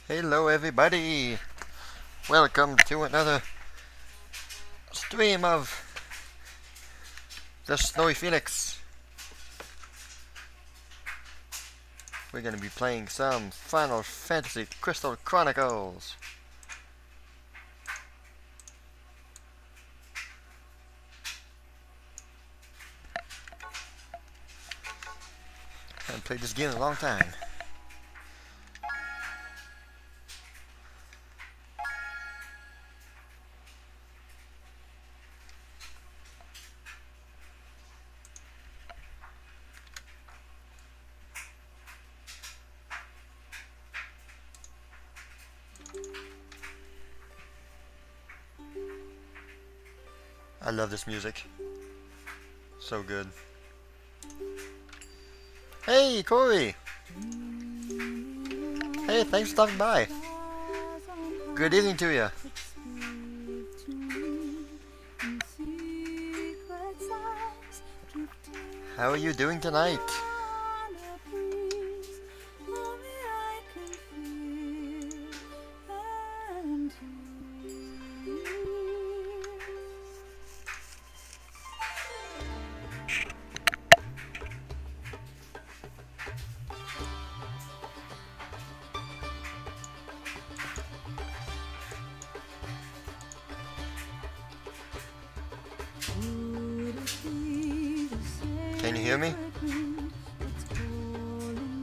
Hello everybody! Welcome to another stream of the Snowy Phoenix. We're gonna be playing some Final Fantasy Crystal Chronicles. I haven't played this game in a long time. I love this music. So good. Hey, Corey! Hey, thanks for stopping by. Good evening to you. How are you doing tonight? Can you hear me?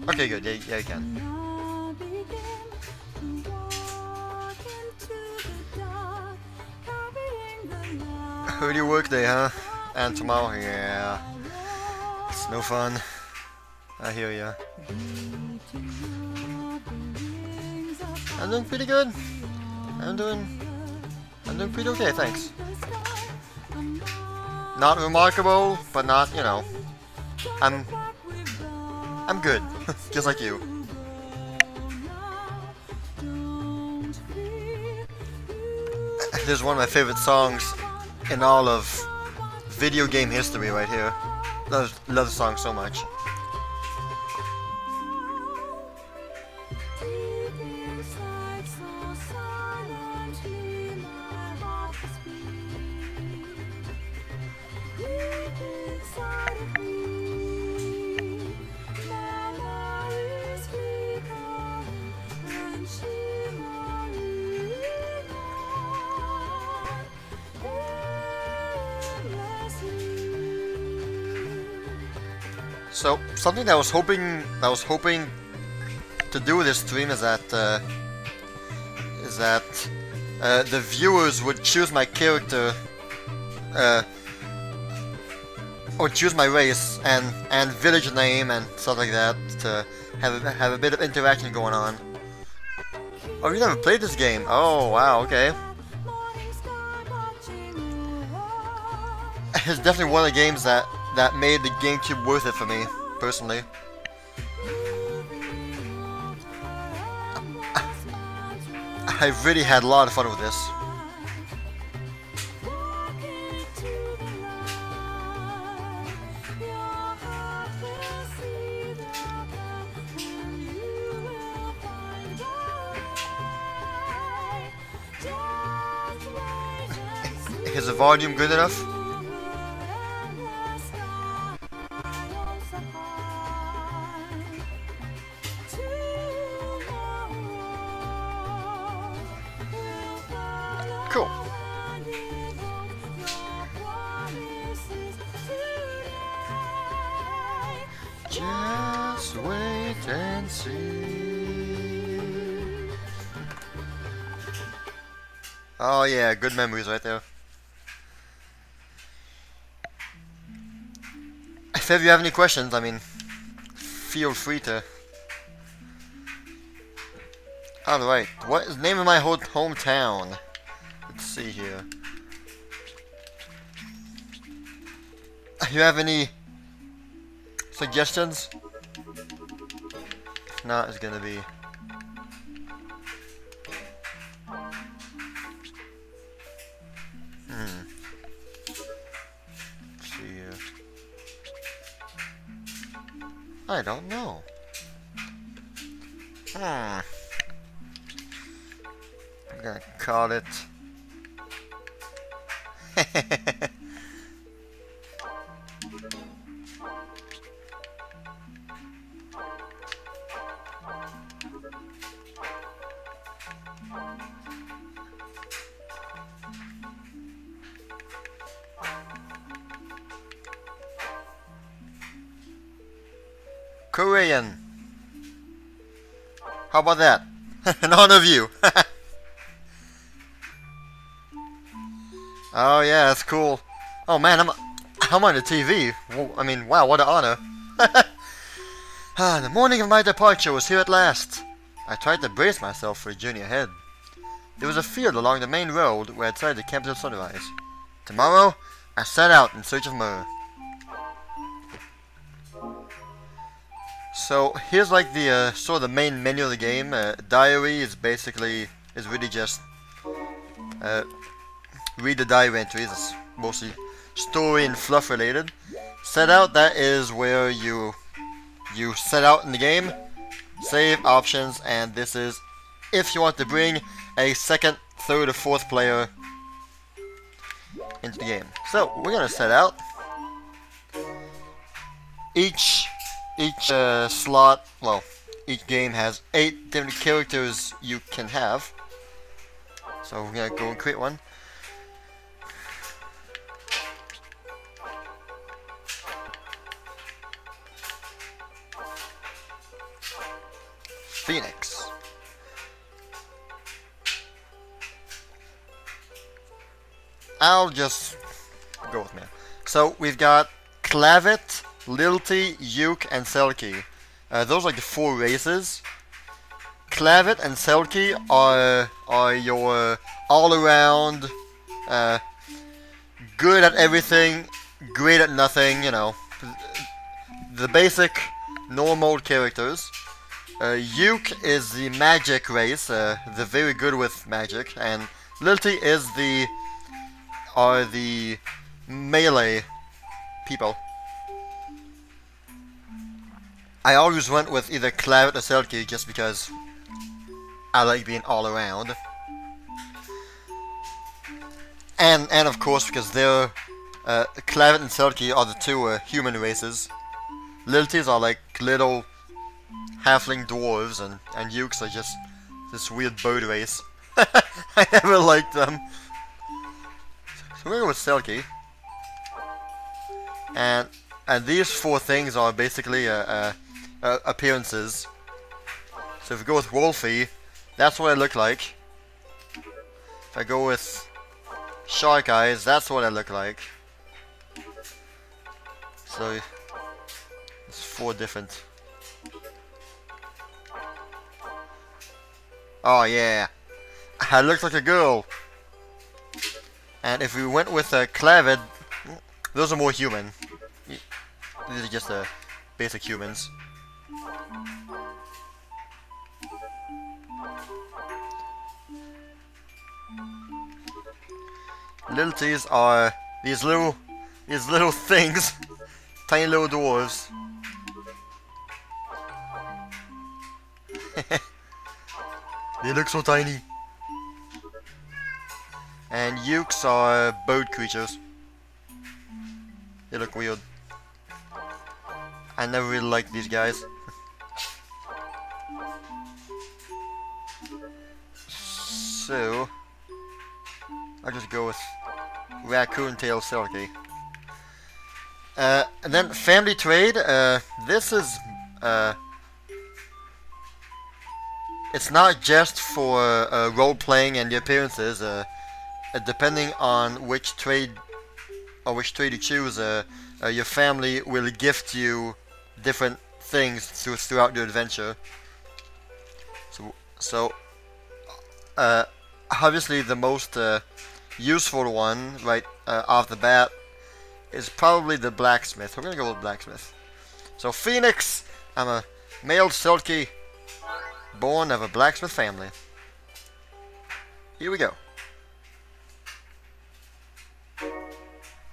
Okay, good. Yeah, you can. Early work day, huh? And tomorrow, yeah. It's no fun. I hear ya. I'm doing pretty good. I'm doing pretty okay, thanks. Not remarkable, but not, you know. I'm good, just like you. This is one of my favorite songs in all of video game history right here. Love the song so much. So something that I was hoping to do with this stream is that the viewers would choose my character, or choose my race and village name and stuff like that to have a bit of interaction going on. Oh, you never played this game? Oh wow, okay. It's definitely one of the games that made the GameCube worth it for me, personally. I really had a lot of fun with this. Is the volume good enough? Cool. Just wait and see. Oh yeah, good memories right there. If ever you have any questions, I mean, feel free to. Alright, what is the name of my hometown? Let's see here. You have any suggestions? If not, it's gonna be. Let's see here. I don't know. We're gonna call it... Korean. How about that? In honor of you. Oh yeah, that's cool. Oh man, I'm on the TV. Well, I mean, wow, what an honor. The morning of my departure was here at last. I tried to brace myself for the journey ahead. There was a field along the main road where I decided to camp until sunrise. Tomorrow, I set out in search of myrrh. So here's like the sort of the main menu of the game. Diary is really just read the diary entries. It's mostly story and fluff related. Set out, that is where you set out in the game. Save options, and this is if you want to bring a second, third, or fourth player into the game. So we're gonna set out. Each slot, well, each game has 8 different characters you can have. So we're gonna go and create one. Pheonix. I'll just go with me. So we've got Clavet, Lilty, Uke, and Selkie. Those are like the 4 races. Clavet and Selkie are your all-around, good at everything, great at nothing, you know, the basic normal characters. Uke is the magic race, they're very good with magic, and Lilty is the melee people. I always went with either Clavet or Selkie just because I like being all around. And of course because they're Clavet and Selkie are the 2 human races. Lilties are like little halfling dwarves, and Ukes are just this weird bird race. I never liked them. So we're going with Selkie. And these 4 things are basically appearances. So if we go with Wolfie, that's what I look like. If I go with Shark Eyes, that's what I look like. So it's 4 different. Oh yeah, I look like a girl. And if we went with Clavet, those are more human. These are just basic humans. Lilties are these little things, tiny little dwarves. They look so tiny. And Ukes are bird creatures. They look weird. I never really liked these guys. So I'll just go with Raccoon Tail Selkie. And then family trade. This is it's not just for role playing and the appearances. Depending on which trade you choose, your family will gift you different things throughout your adventure. So obviously the most useful one right off the bat is probably the blacksmith. We're gonna go with blacksmith. So Pheonix, I'm a male Selkie, born of a blacksmith family. Here we go.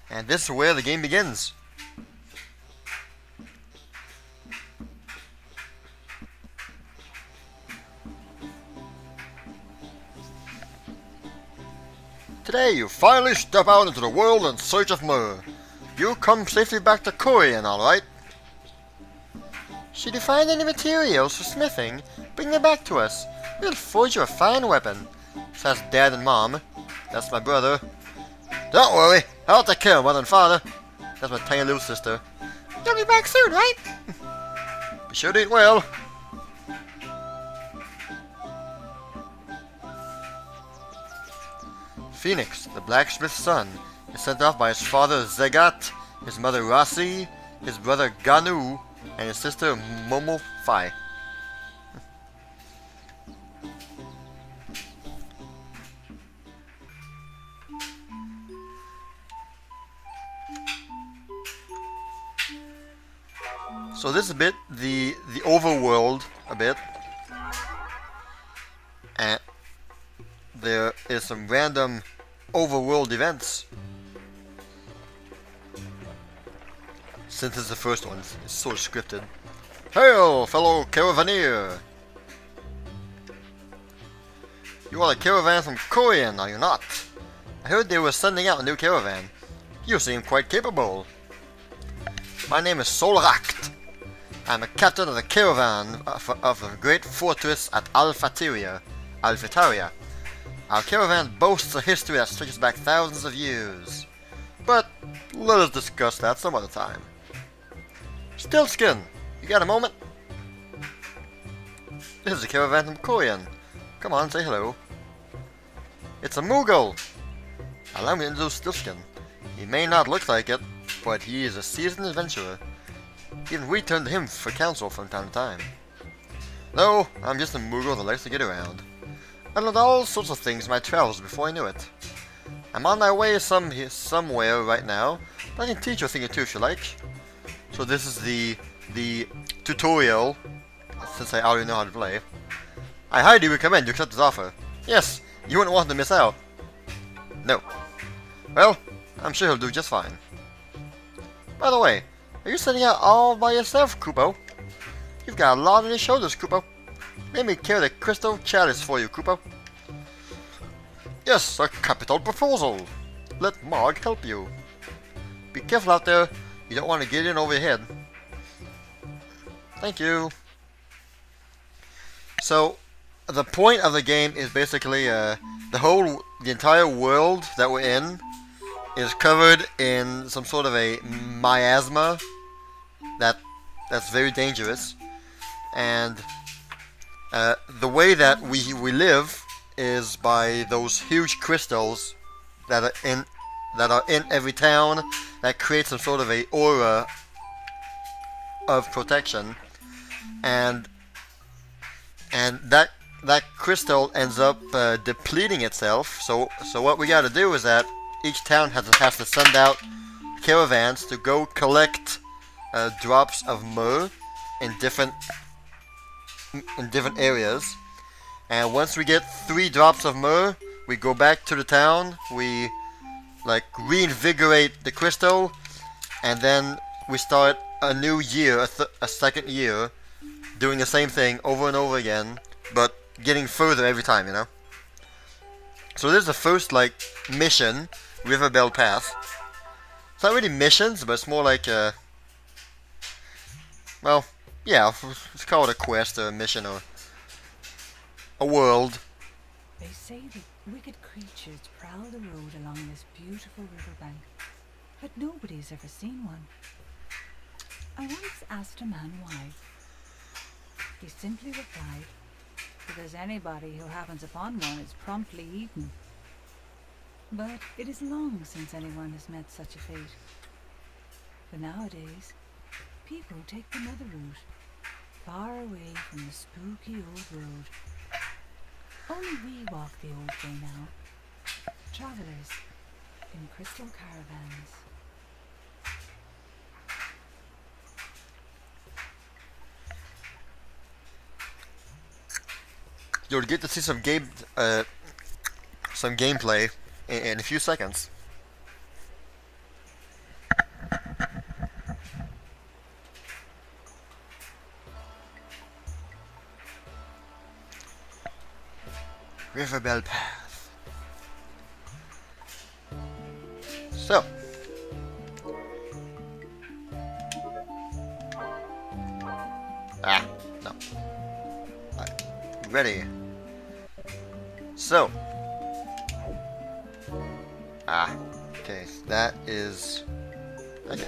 And this is where the game begins. Today you finally step out into the world in search of Myrrh. You come safely back to Korean, alright? Should you find any materials for smithing, bring them back to us. We'll forge you a fine weapon, says Dad and Mom. That's my brother. Don't worry, I'll take care of Mother and Father. That's my tiny little sister. You'll be back soon, right? Be sure to eat well. Pheonix, the blacksmith's son, is sent off by his father Zegat, his mother Rasi, his brother Ganu, and his sister Momofai. So this is a bit the overworld a bit, and there is some random overworld events. Since it's the first one, it's sort of scripted. Hail, fellow caravaneer! You are the caravan from Korean, are you not? I heard they were sending out a new caravan. You seem quite capable. My name is Solrakt. I'm a captain of the caravan of the great fortress at Alfataria. Our caravan boasts a history that stretches back thousands of years. But let us discuss that some other time. Stillskin, you got a moment? This is a caravan from Korean. Come on, say hello. It's a Mughal. Allow me to introduce Stillskin. He may not look like it, but he is a seasoned adventurer. Even we turn to him for counsel from time to time. No, I'm just a Mughal that likes to get around. I learned all sorts of things in my travels before I knew it. I'm on my way somewhere right now, but I can teach you a thing or two if you like. So this is the tutorial, since I already know how to play. I highly recommend you accept this offer. Yes, you wouldn't want to miss out. No. Well, I'm sure he'll do just fine. By the way, are you setting out all by yourself, Kupo? You've got a lot on your shoulders, Kupo. Let me carry the crystal chalice for you, Kupo. Yes, a capital proposal. Let Mog help you. Be careful out there. You don't want to get in over your head. Thank you. So, the point of the game is basically the entire world that we're in is covered in some sort of a miasma that's very dangerous, and the way that we live is by those huge crystals that are in every town that creates some sort of a aura of protection, and that crystal ends up depleting itself. So what we got to do is that each town has to send out caravans to go collect drops of myrrh in different areas. And once we get 3 drops of myrrh, we go back to the town. We like reinvigorate the crystal, and then we start a new year, a second year, doing the same thing over and over again, but getting further every time, you know. So this is the first like mission, Riverbell Path. It's not really missions, but it's more like well, yeah, let's call it a quest or a mission or a world. They say that wicked creatures prowl the road along this beautiful riverbank, but nobody's ever seen one. I once asked a man why. He simply replied, because anybody who happens upon one is promptly eaten. But it is long since anyone has met such a fate. But nowadays, people take another route, far away from the spooky old road. Only we walk the old way now, travelers in crystal caravans. You'll get to see some gameplay in a few seconds. Riverbell Path. Ah, no. Alright, ready. So. Ah, okay, so that is... Okay.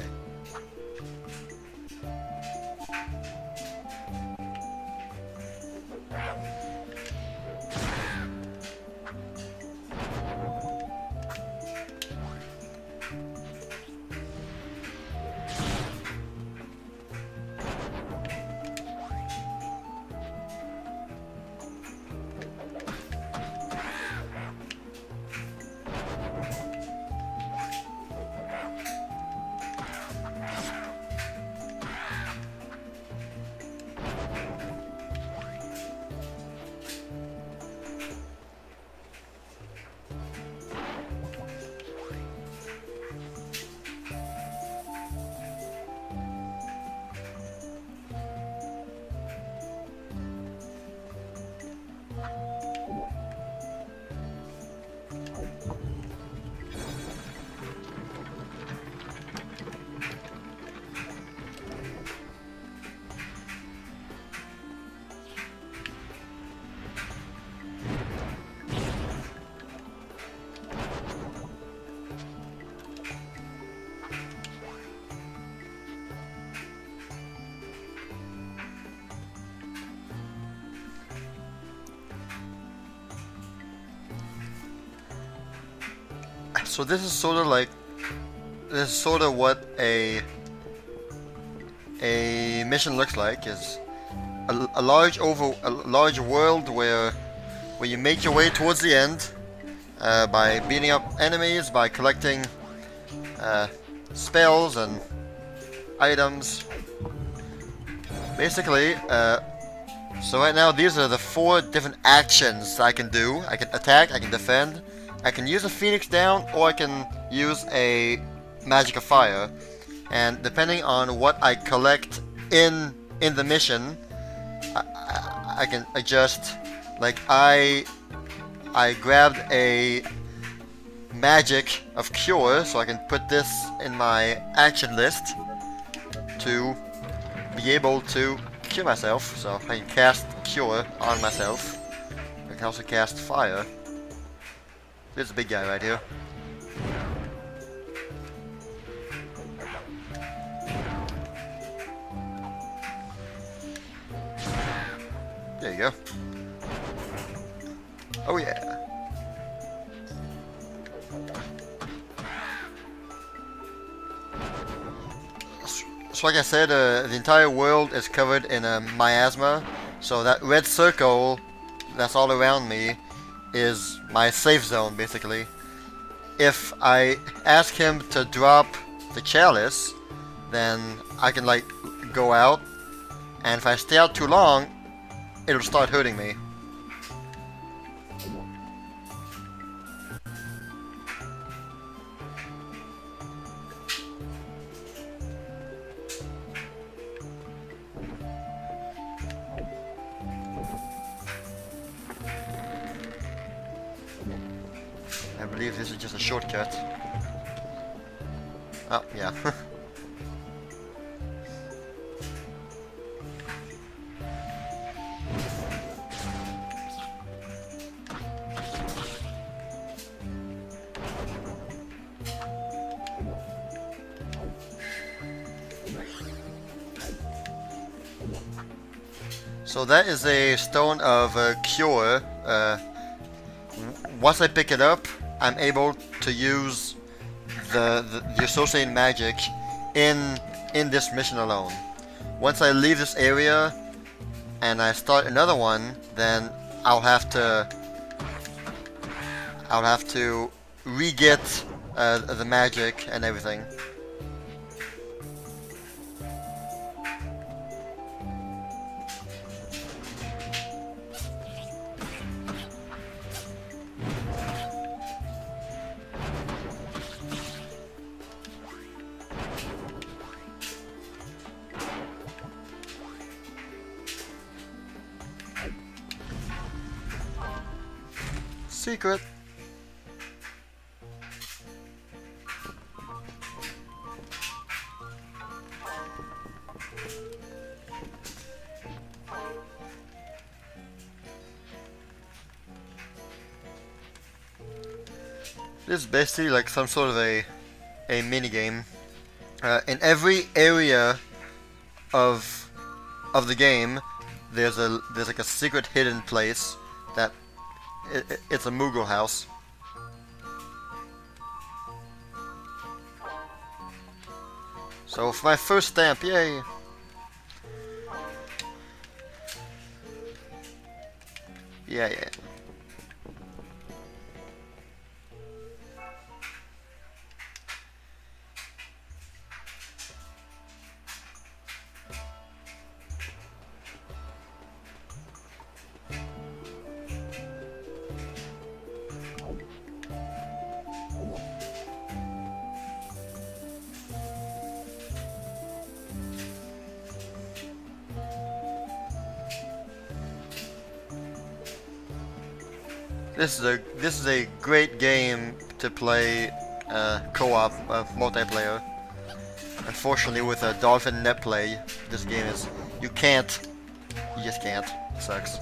So this is sort of like, this is sort of what a mission looks like. Is a large world where you make your way towards the end by beating up enemies, by collecting spells and items. Basically, so right now these are the 4 different actions I can do. I can attack, I can defend, I can use a Pheonix down, or I can use a Magic of Fire. And depending on what I collect in the mission, I can adjust. Like I grabbed a Magic of Cure, so I can put this in my action list to be able to cure myself. So I can cast Cure on myself. I can also cast Fire. This is a big guy right here. There you go. Oh yeah. So like I said, the entire world is covered in a miasma. So that red circle that's all around me is my safe zone, basically. If I ask him to drop the chalice, then I can like go out, and if I stay out too long, it'll start hurting me. I believe this is just a shortcut. Oh, yeah. So that is a stone of cure. Once I pick it up, I'm able to use the associated magic in this mission alone. Once I leave this area and I start another one, then I'll have to re-get the magic and everything. Secret. This is basically like some sort of a mini game. In every area of the game, there's like a secret hidden place that it's a Moogle house. So for my first stamp, yay! Yeah. This is a great game to play co-op multiplayer. Unfortunately, with a Dolphin net play, this game is you just can't. It sucks.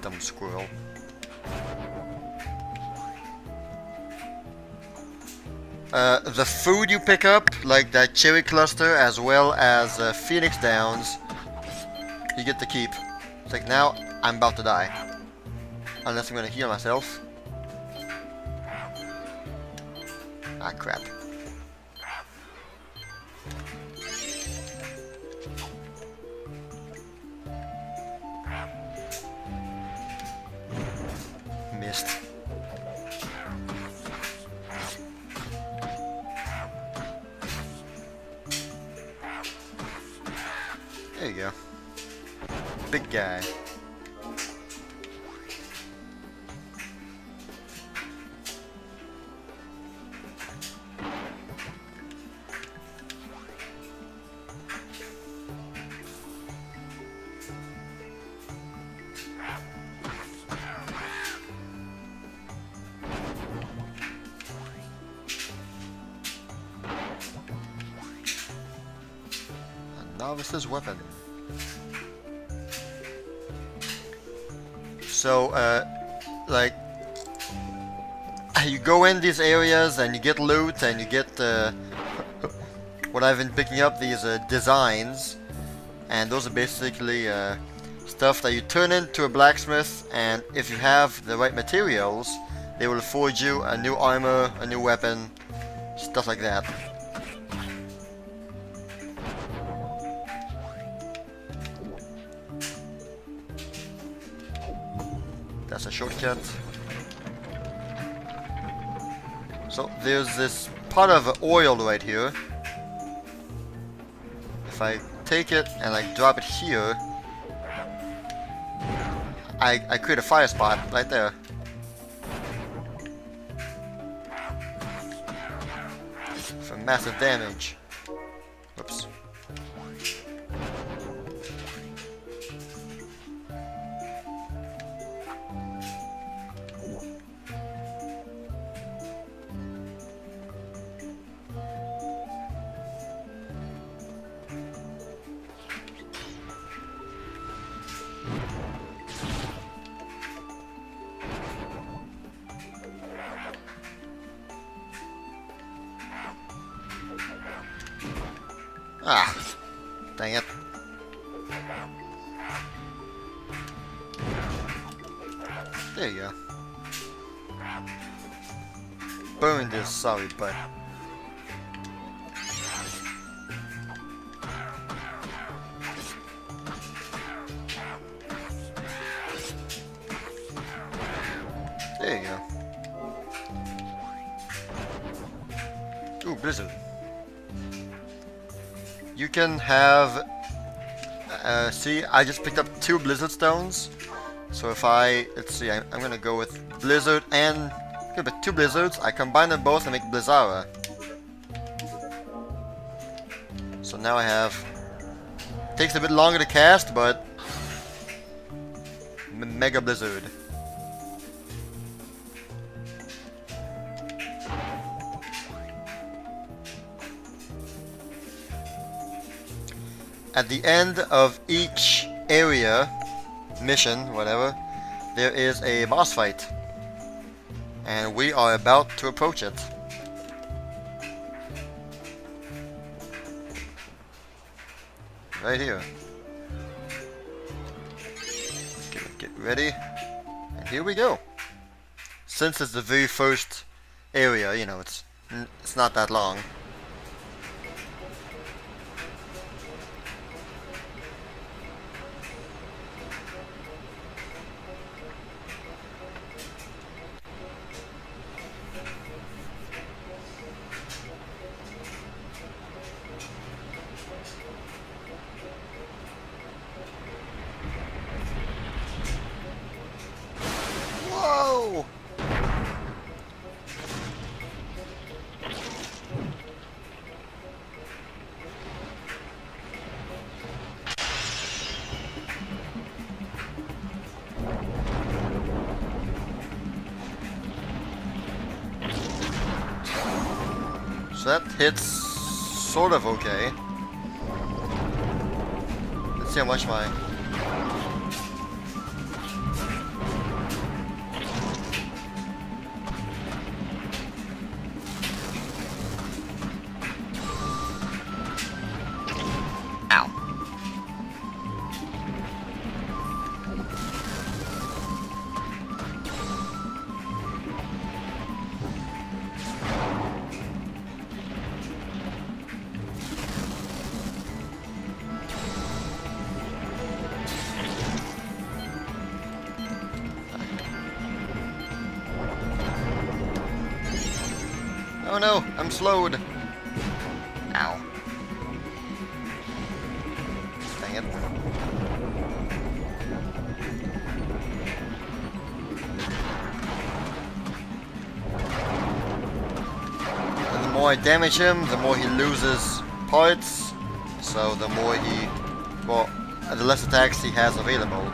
Dumb squirrel. The food you pick up, like that cherry cluster, as well as Pheonix Downs, you get to keep. It's like, now I'm about to die. Unless I'm gonna heal myself. Ah, crap. Missed. There you go. Big guy. A novice's weapon. So, like, you go in these areas and you get loot and you get what I've been picking up, these designs, and those are basically stuff that you turn into a blacksmith, and if you have the right materials, they will forge you a new armor, a new weapon, stuff like that. That's a shortcut. So there's this pot of oil right here. If I take it and I drop it here, I create a fire spot right there. For massive damage. Whoops. Ah, dang it. There you go. Burn this sorry butt. There you go. Ooh, blizzard. You can have, see, I just picked up 2 blizzard stones. So if let's see, I'm gonna go with blizzard and, but 2 blizzards, I combine them both and make Blizzara. So now I have, takes a bit longer to cast, but mega blizzard. At the end of each area, mission, whatever, there is a boss fight. And we are about to approach it. Right here. Get ready. And here we go. Since it's the very first area, you know, it's not that long. Whoa! So that hits sort of okay. Let's see how much my... Ow. Oh no, I'm slowed. Ow. Dang it. And the more I damage him, the more he loses parts. So the more he... well, the less attacks he has available.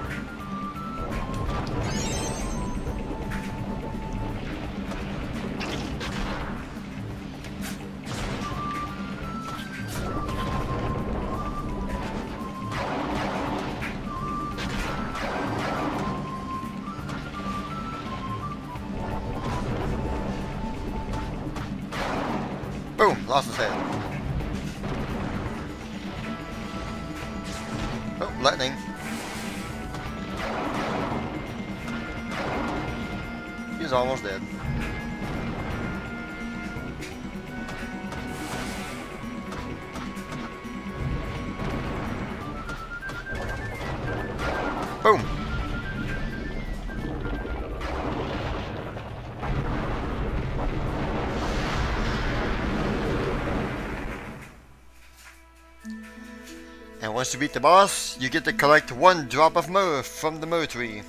Boom! Lost his head. Oh, lightning. He's almost dead. Boom! And once you beat the boss, you get to collect 1 drop of myrrh from the myrrh tree.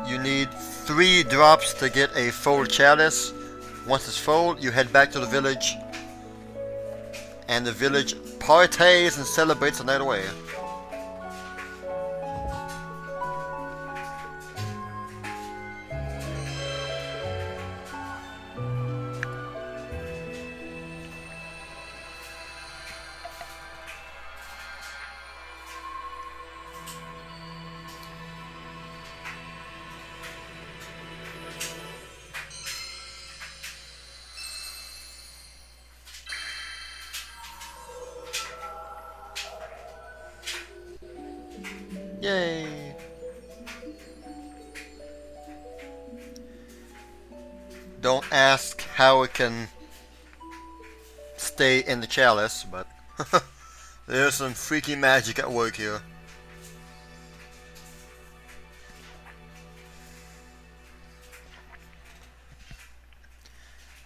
You need 3 drops to get a full chalice. Once it's full, you head back to the village. And the village parties and celebrates the night away. Yay! Don't ask how it can stay in the chalice, but there's some freaky magic at work here.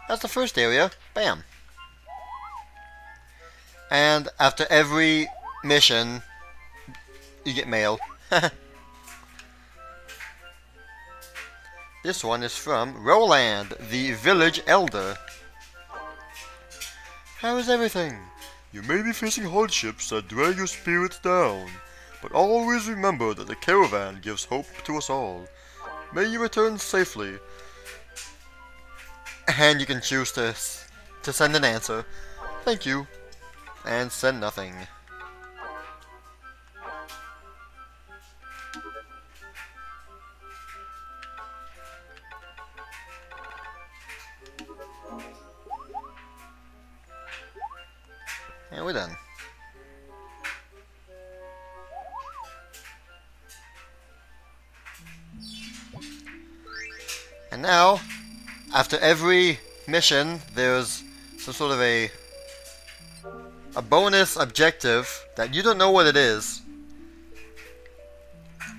That's the first area. Bam! And after every mission, you get mail. This one is from Roland, the village elder. How is everything? You may be facing hardships that drag your spirits down, but always remember that the caravan gives hope to us all. May you return safely. And you can choose to send an answer. Thank you. And send nothing. we then? And now, after every mission, there's some sort of a bonus objective that you don't know what it is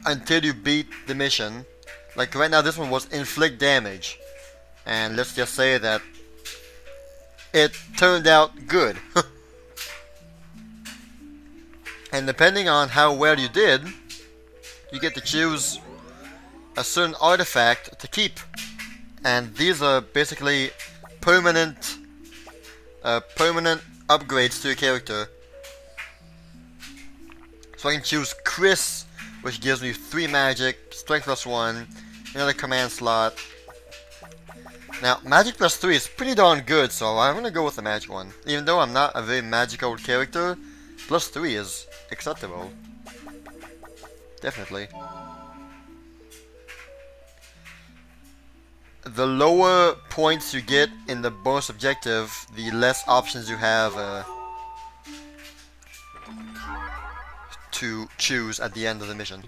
until you beat the mission. Like right now, this one was inflict damage, and let's just say that it turned out good. And depending on how well you did, you get to choose a certain artifact to keep. And these are basically permanent upgrades to your character. So I can choose Chris, which gives me 3 magic, strength +1, another command slot. Now, magic +3 is pretty darn good, so I'm gonna go with the magic one. Even though I'm not a very magical character, +3 is acceptable. Definitely. The lower points you get in the bonus objective, the less options you have to choose at the end of the mission.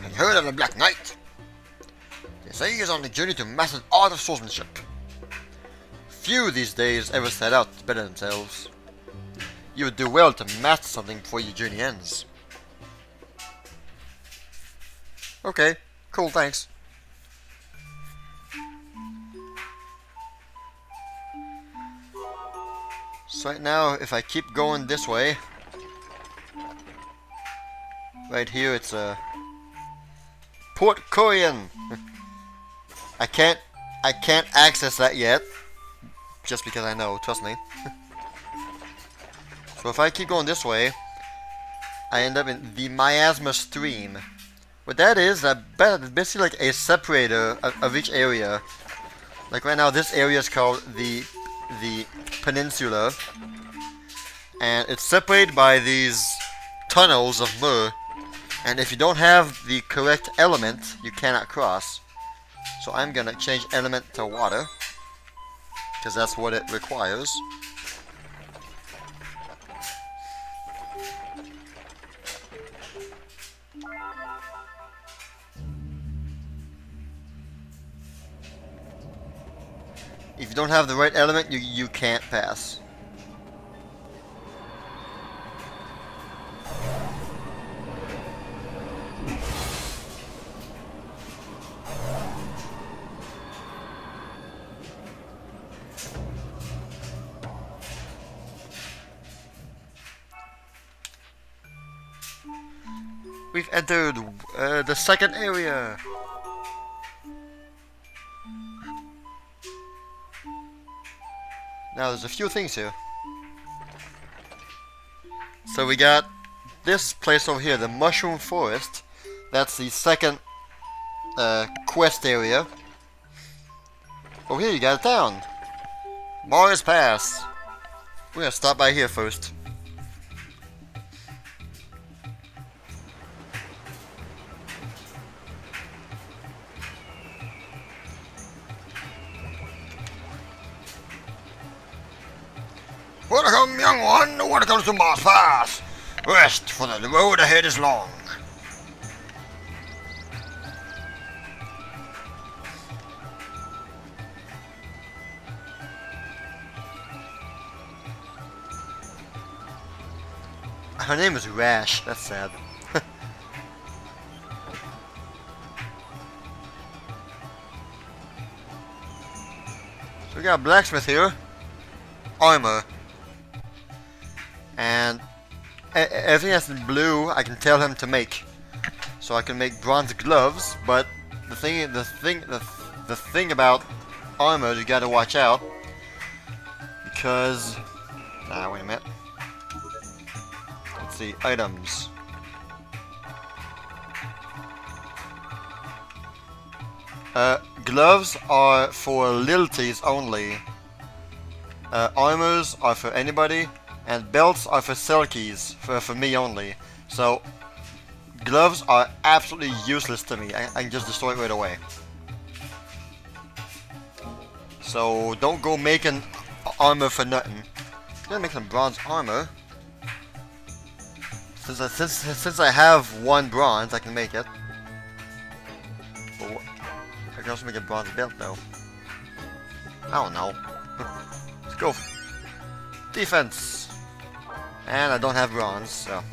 I heard of the Black Knight. They say he is on the journey to master the art of swordsmanship. Few these days ever set out to better themselves. You would do well to master something before your journey ends. Okay, cool, thanks. So right now, if I keep going this way, right here it's Port Korean. I can't access that yet, just because I know, trust me. So if I keep going this way, I end up in the Miasma Stream. What that is, basically like a separator of each area. Like right now, this area is called the Peninsula, and it's separated by these tunnels of myrrh. And if you don't have the correct element, you cannot cross. So I'm gonna change element to water, because that's what it requires. If you don't have the right element, you can't pass. We've entered the second area. Now there's a few things here. So we got this place over here, the Mushroom Forest. That's the second quest area. Over here you got a town. Mars Pass. We're gonna stop by here first. Welcome, young one. Welcome to Mars Pass. Rest, for the road ahead is long. Her name is Rash. That's sad. So we got a blacksmith here. Armor. And everything that's in blue, I can tell him to make. So I can make bronze gloves, but the thing about armor, you gotta watch out, because wait a minute. Let's see, items. Gloves are for lilities only. Armors are for anybody. And belts are for Selkies, for me only. So, gloves are absolutely useless to me. I can just destroy it right away. So don't go making armor for nothing. I'm gonna make some bronze armor. Since I have 1 bronze, I can make it. But I can also make a bronze belt though. I don't know. Let's go. Defense. And I don't have bronze, so.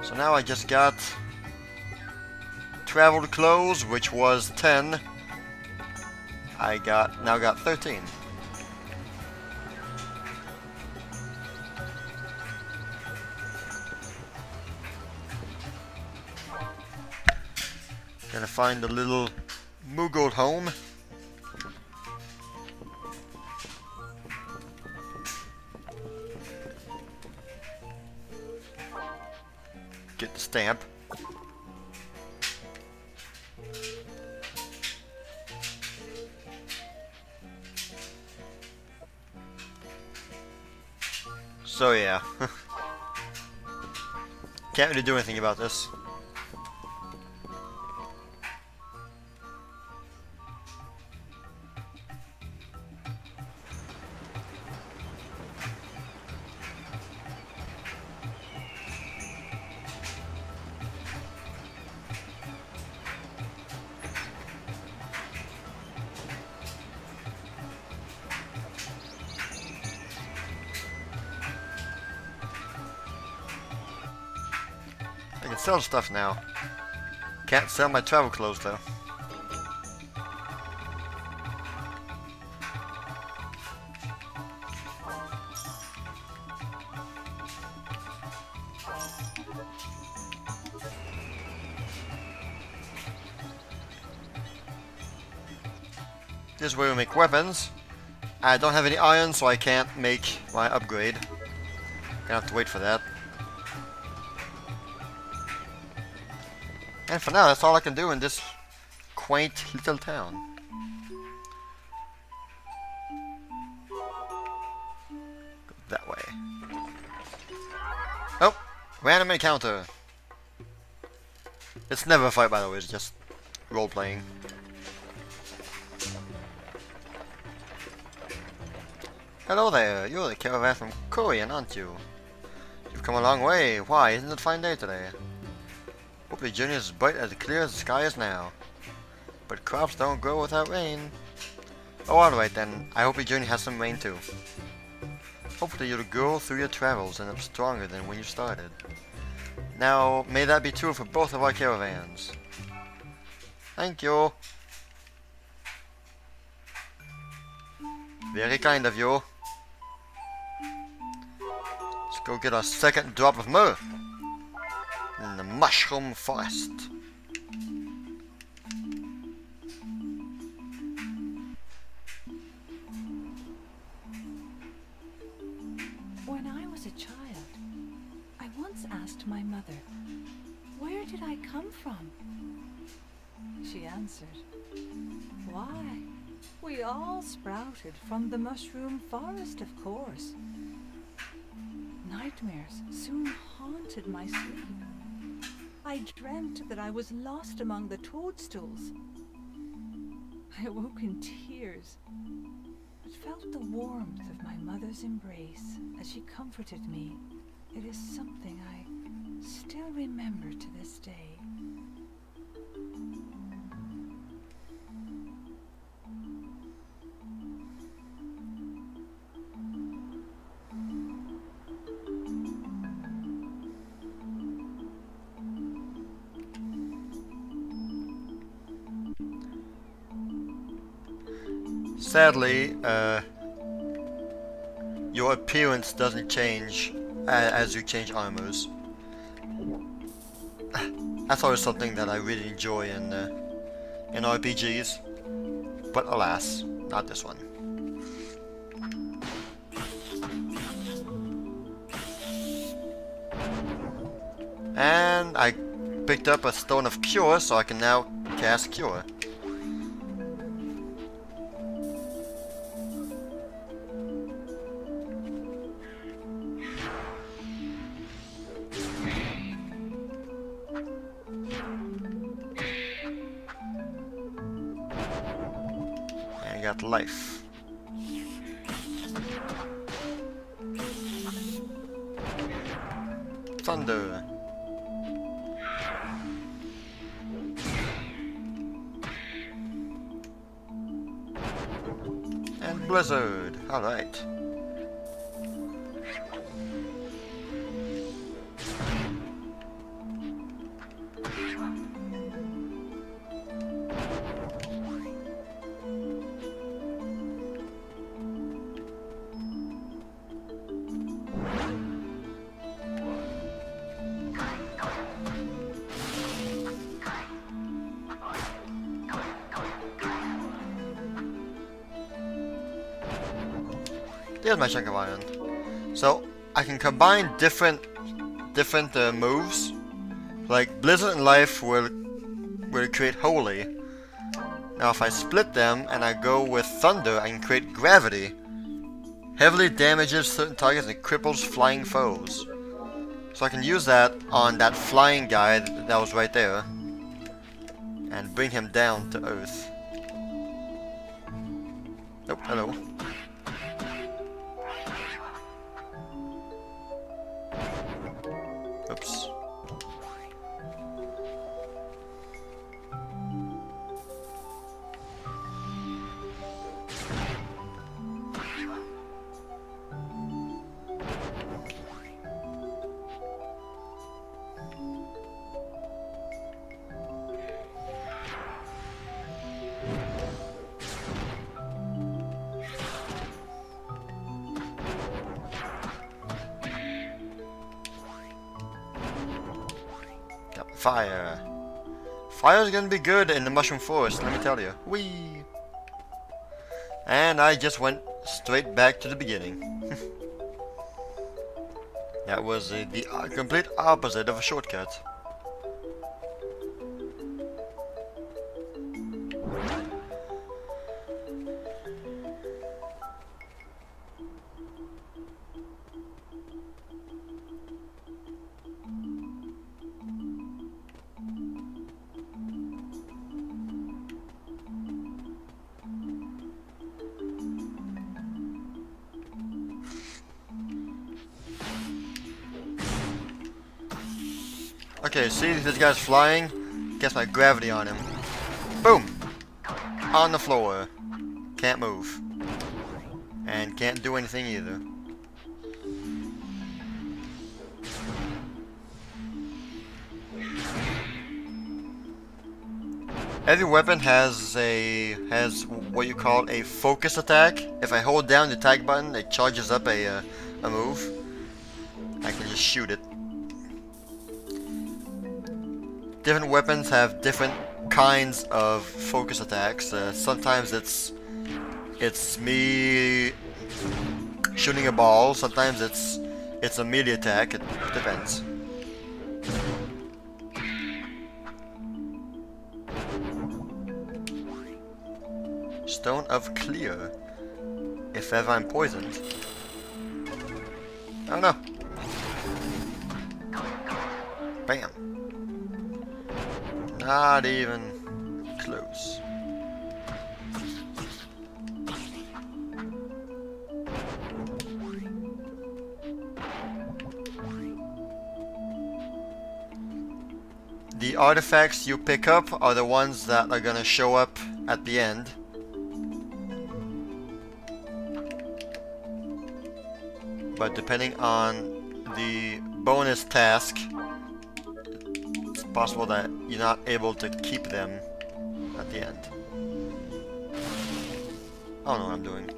So now I just got traveled clothes, which was 10. I now got 13. Gonna find a little Moogle home. Get the stamp. So yeah. Can't really do anything about this. I can sell stuff now. Can't sell my travel clothes though. This is where we make weapons. I don't have any iron, so I can't make my upgrade. Gonna have to wait for that. And for now, that's all I can do in this quaint little town. Go that way. Oh! Random encounter! It's never a fight, by the way, it's just role-playing. Hello there, you're the caravan from Korean, aren't you? You've come a long way. Why, isn't it a fine day today? Hope your journey is as bright as clear as the sky is now. But crops don't grow without rain. Oh, alright then. I hope your journey has some rain too. Hopefully you'll grow through your travels and up stronger than when you started. Now, may that be true for both of our caravans. Thank you. Very kind of you. Let's go get our second drop of myrrh. In the mushroom forest. When I was a child, I once asked my mother, "Where did I come from?" She answered, "Why, we all sprouted from the mushroom forest, of course." Nightmares soon haunted my sleep. I dreamt that I was lost among the toadstools. I awoke in tears, but felt the warmth of my mother's embrace as she comforted me. It is something I still remember to this day. Sadly, your appearance doesn't change as you change armors. That's always something that I really enjoy in RPGs, but alas, not this one. And I picked up a Stone of Cure, so I can now cast Cure. got life. Thunder. And blizzard. Alright. There's my chunk of iron. So I can combine different moves. Like Blizzard and Life will create Holy. Now if I split them and I go with Thunder, I can create Gravity. Heavily damages certain targets and cripples flying foes. So I can use that on that flying guy that was right there. And bring him down to Earth. Oh, hello. Oops. Fire. Fire's gonna be good in the Mushroom Forest, let me tell you. Whee! And I just went straight back to the beginning. That was the complete opposite of a shortcut. Okay, see this guy's flying? Gets my gravity on him. Boom! On the floor. Can't move. And can't do anything either. Every weapon has what you call a focus attack. If I hold down the attack button, it charges up a move. I can just shoot it. Different weapons have different kinds of focus attacks. Sometimes it's me shooting a ball. Sometimes it's a melee attack. It depends. Stone of Clear. If ever I'm poisoned. Oh no. Bam. Not even close. The artifacts you pick up are the ones that are gonna show up at the end. But depending on the bonus task, it's possible that you're not able to keep them at the end. I don't know what I'm doing.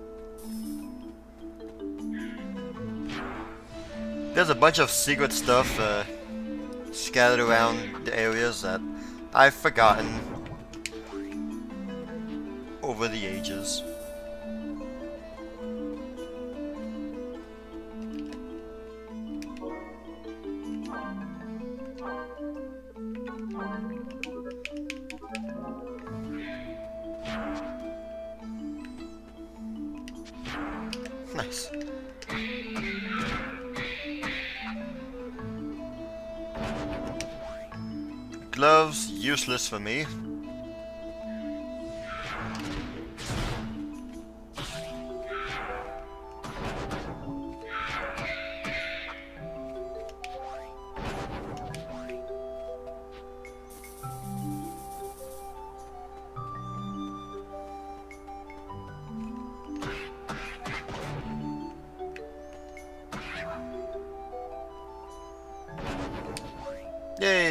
There's a bunch of secret stuff scattered around the areas that I've forgotten over the ages. Nice. Gloves, useless for me.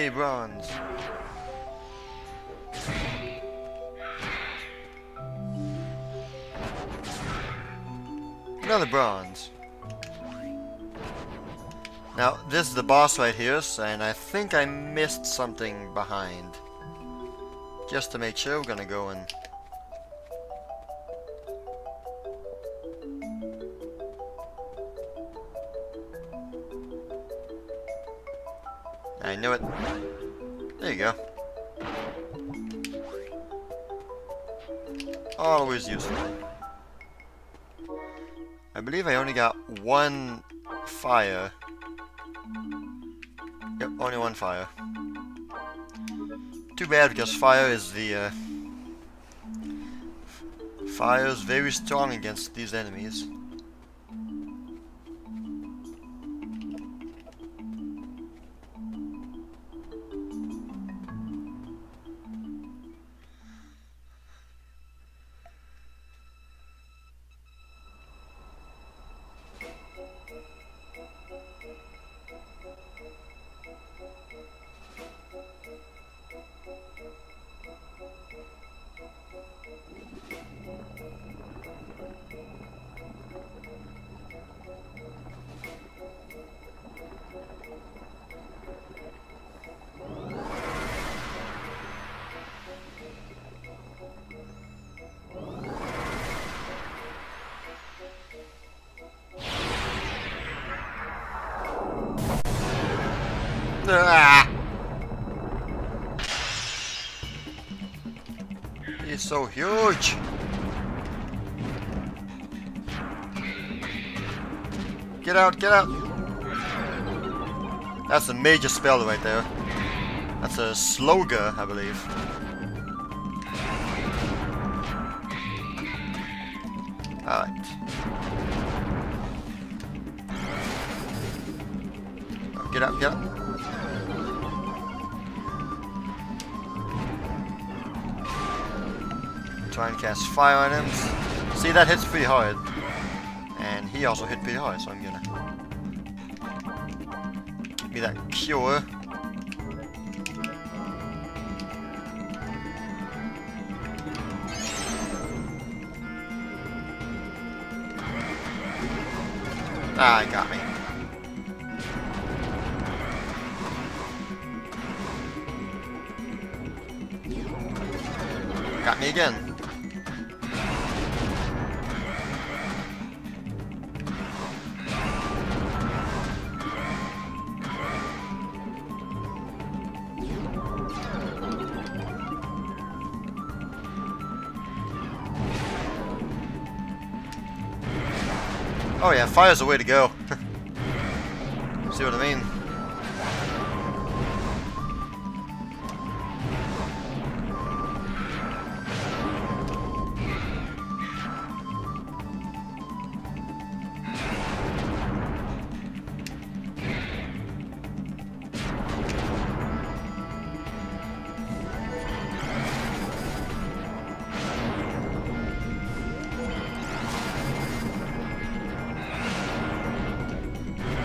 Yay, bronze. Another bronze. Now, this is the boss right here, and I think I missed something behind. Just to make sure, we're gonna go and... I knew it. There you go. Always useful. I believe I only got one fire. Yep, only one fire. Too bad, because fire is the fire is very strong against these enemies. Ah! He's so huge. Get out, get out. That's a major spell right there. That's a Sloga, I believe. Alright. Get up, get up. Try and cast fire on him. See, that hits pretty hard. And he also hit pretty hard, so I'm gonna... Give me that cure. Ah, he got me. Got me again. Oh yeah, fire's the way to go. See what I mean?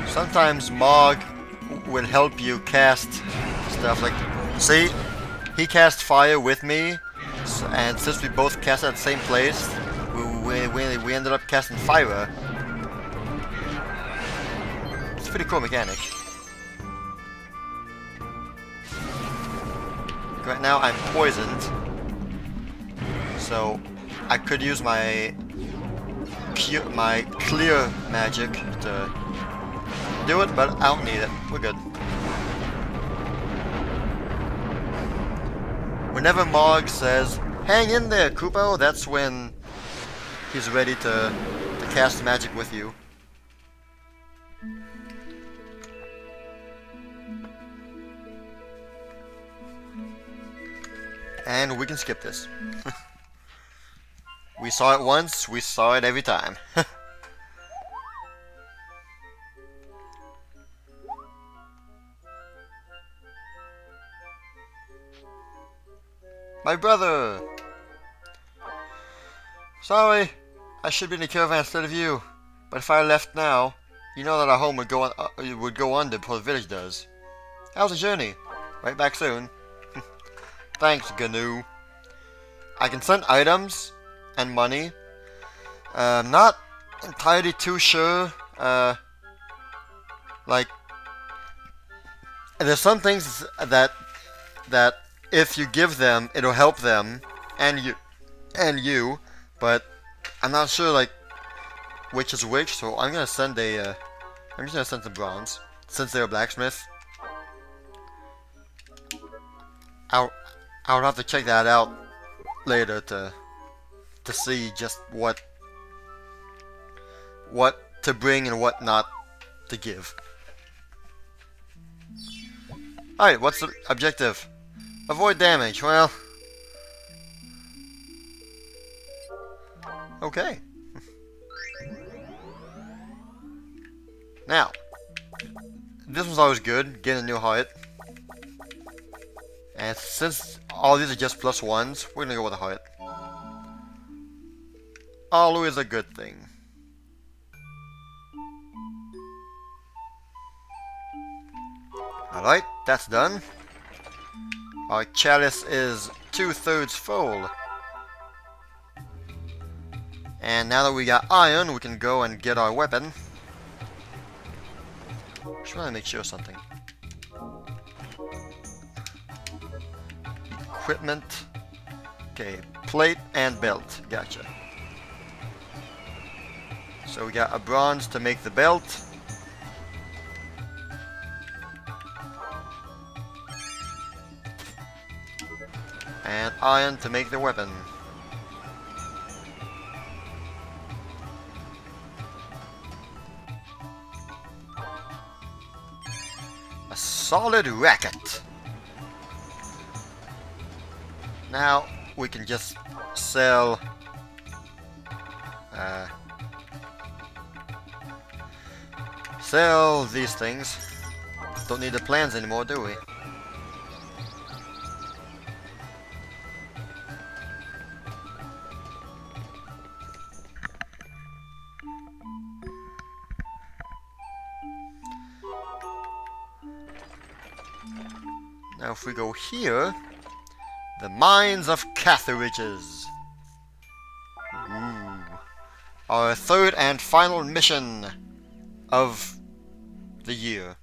Sometimes Mog will help you cast stuff like, see, he cast fire with me, and since we both cast at the same place, we ended up casting fire. It's a pretty cool mechanic. Right now I'm poisoned, so I could use my clear magic to do it, but I don't need it. We're good. Whenever Mog says, "Hang in there, Kupo," that's when he's ready to cast magic with you. And we can skip this. We saw it once, we saw it every time. My brother! Sorry, I should be in the caravan instead of you. But if I left now, you know that our home would go under before the village does. How's the journey? Right back soon. Thanks, GNU. I can send items and money. Not entirely too sure. Like, there's some things that if you give them, it'll help them and you, but I'm not sure like which is which. So I'm gonna send a. I'm just gonna send some bronze since they're a blacksmith. I'll have to check that out later to see just what to bring and what not to give. Alright, what's the objective? Avoid damage. Well, okay. Now, this was always good, getting a new heart. And since all these are just +1s, we're gonna go with a heart. Always a good thing. Alright, that's done. Our chalice is 2/3 full. And now that we got iron, we can go and get our weapon. Just want to make sure of something. Equipment. Okay, plate and belt. Gotcha. So we got a bronze to make the belt. And iron to make the weapon. A solid racket. Now we can just sell these things. Don't need the plans anymore, do we? Now if we go here, the Mines of Cartharages. Ooh. Our third and final mission of the year.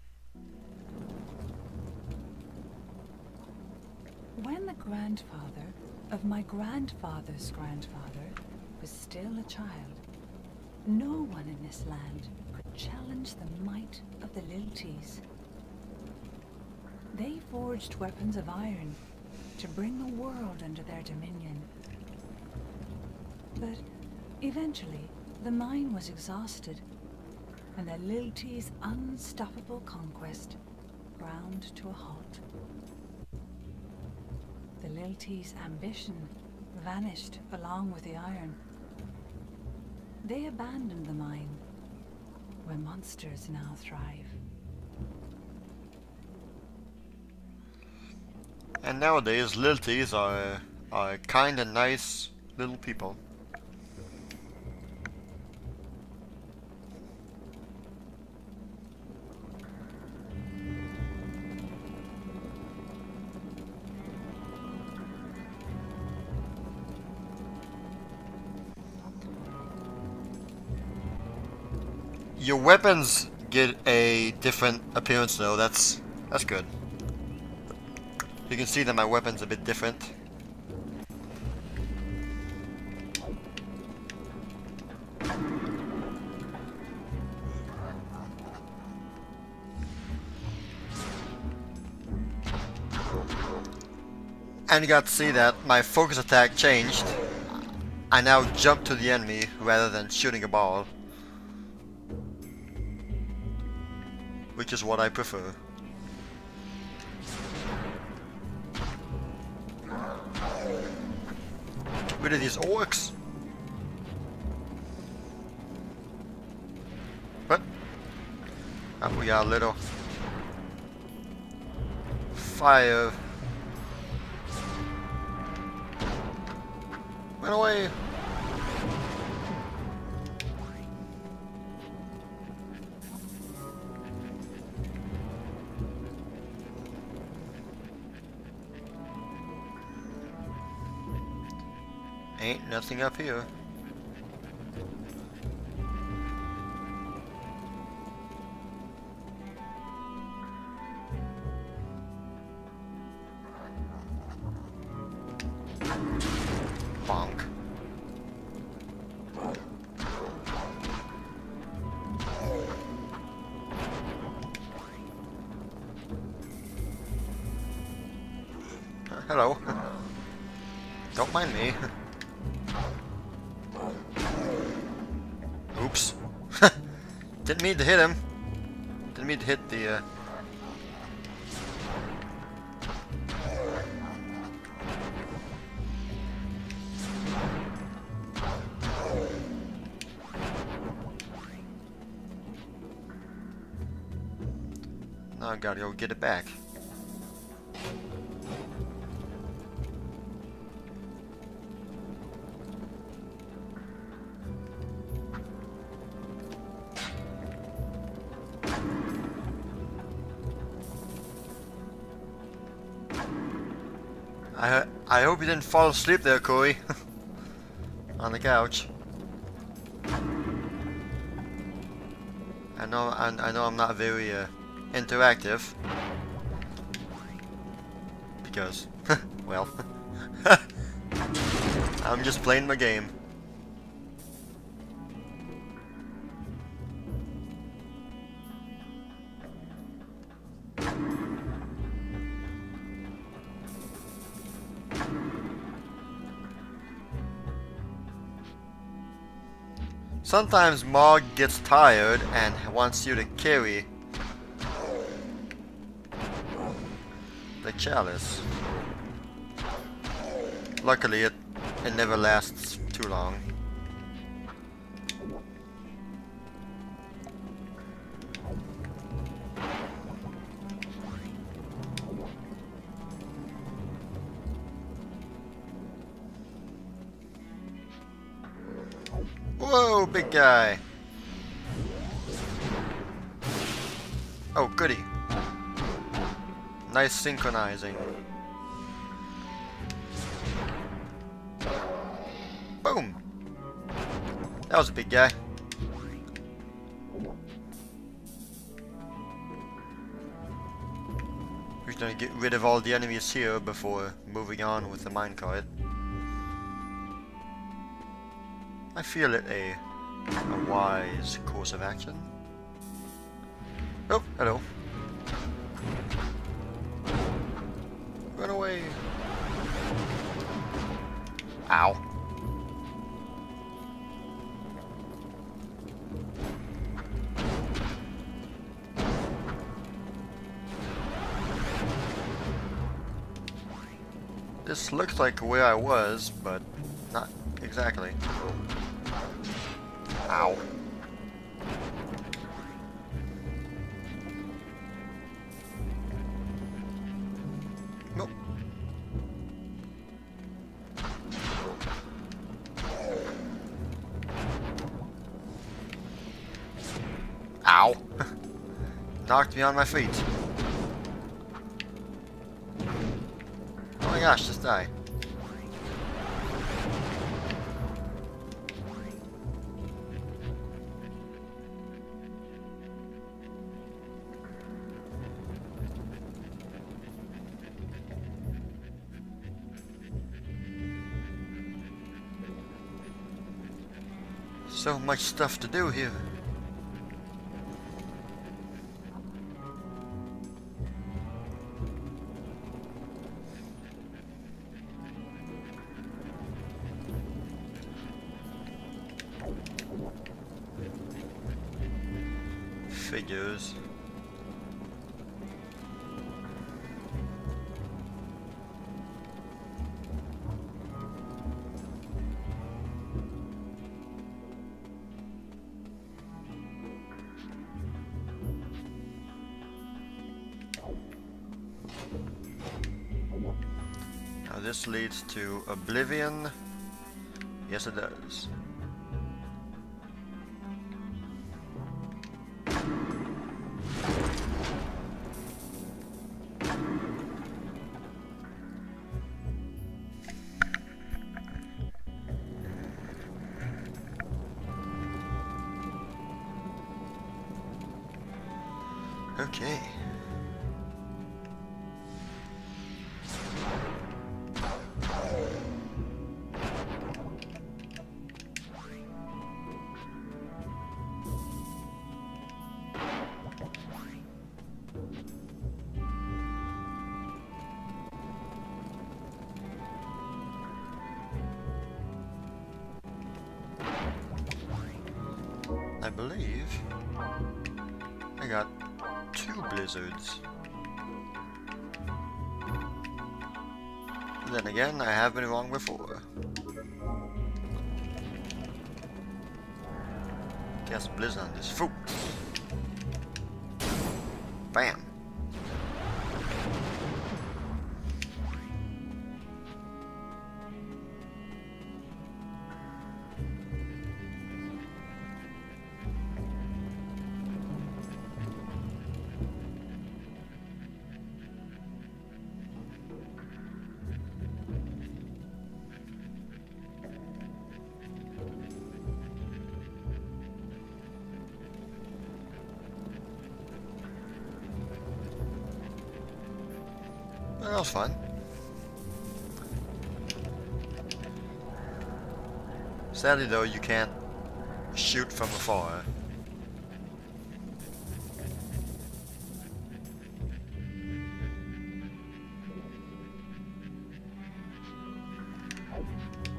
When the grandfather of my grandfather's grandfather was still a child, no one in this land could challenge the might of the Lilties. They forged weapons of iron to bring the world under their dominion. But eventually, the mine was exhausted, and the Lilties' unstoppable conquest ground to a halt. The Lilties' ambition vanished along with the iron. They abandoned the mine, where monsters now thrive. And nowadays, Lilties are kind and nice little people. Your weapons get a different appearance though, that's good. You can see that my weapon's a bit different. And you got to see that my focus attack changed. I now jump to the enemy rather than shooting a ball. Which is what I prefer. Get rid of these orcs. What? Oh, we got a little fire. Run away. Ain't nothing up here. Bonk. Hello. Don't mind me. Oops. Didn't mean to hit him. Didn't mean to hit the, Now I gotta go get it back. I hope you didn't fall asleep there, Corey. On the couch. I know I'm not very interactive because well I'm just playing my game. Sometimes Mog gets tired and wants you to carry the chalice. Luckily it never lasts too long. Whoa, big guy. Oh, goody. Nice synchronizing. Boom. That was a big guy. We're gonna get rid of all the enemies here before moving on with the minecart. I feel it a wise course of action. Oh, hello. Run away. Ow. This looks like where I was, but not exactly. Ow. Nope. Ow. Knocked me on my feet. Oh my gosh, just die. So much stuff to do here. Figures. Now this leads to Oblivion. Yes, it does. Okay. I believe I got 2 blizzards. Then again, I have been wrong before. Guess blizzard on this food. Bam. That was fun. Sadly though, you can't shoot from afar.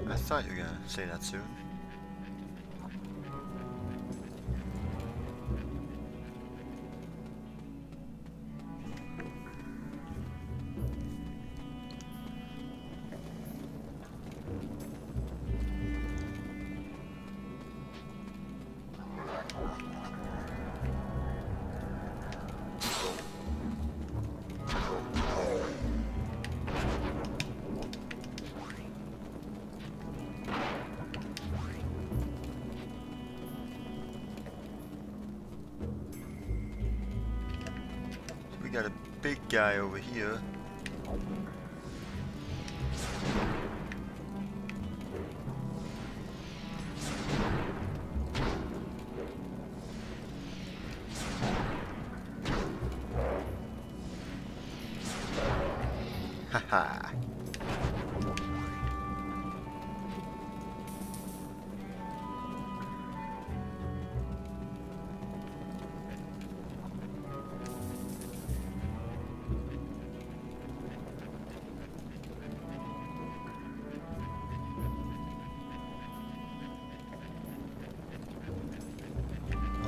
I thought you were gonna say that soon. We got a big guy over here. Haha.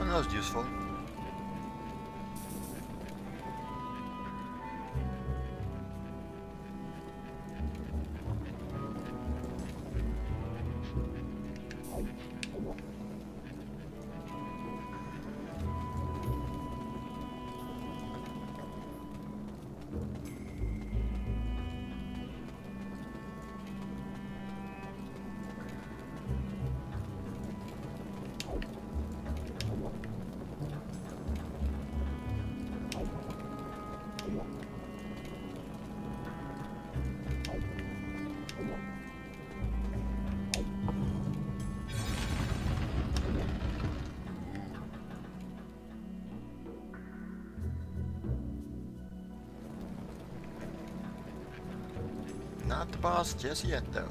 Oh, that was useful. Not the boss just yet, though.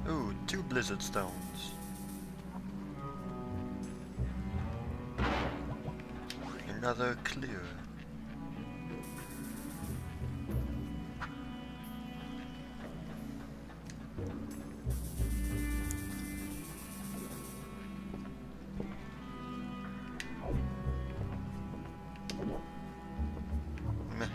Ooh, 2 blizzard stones. Another clear. Meh.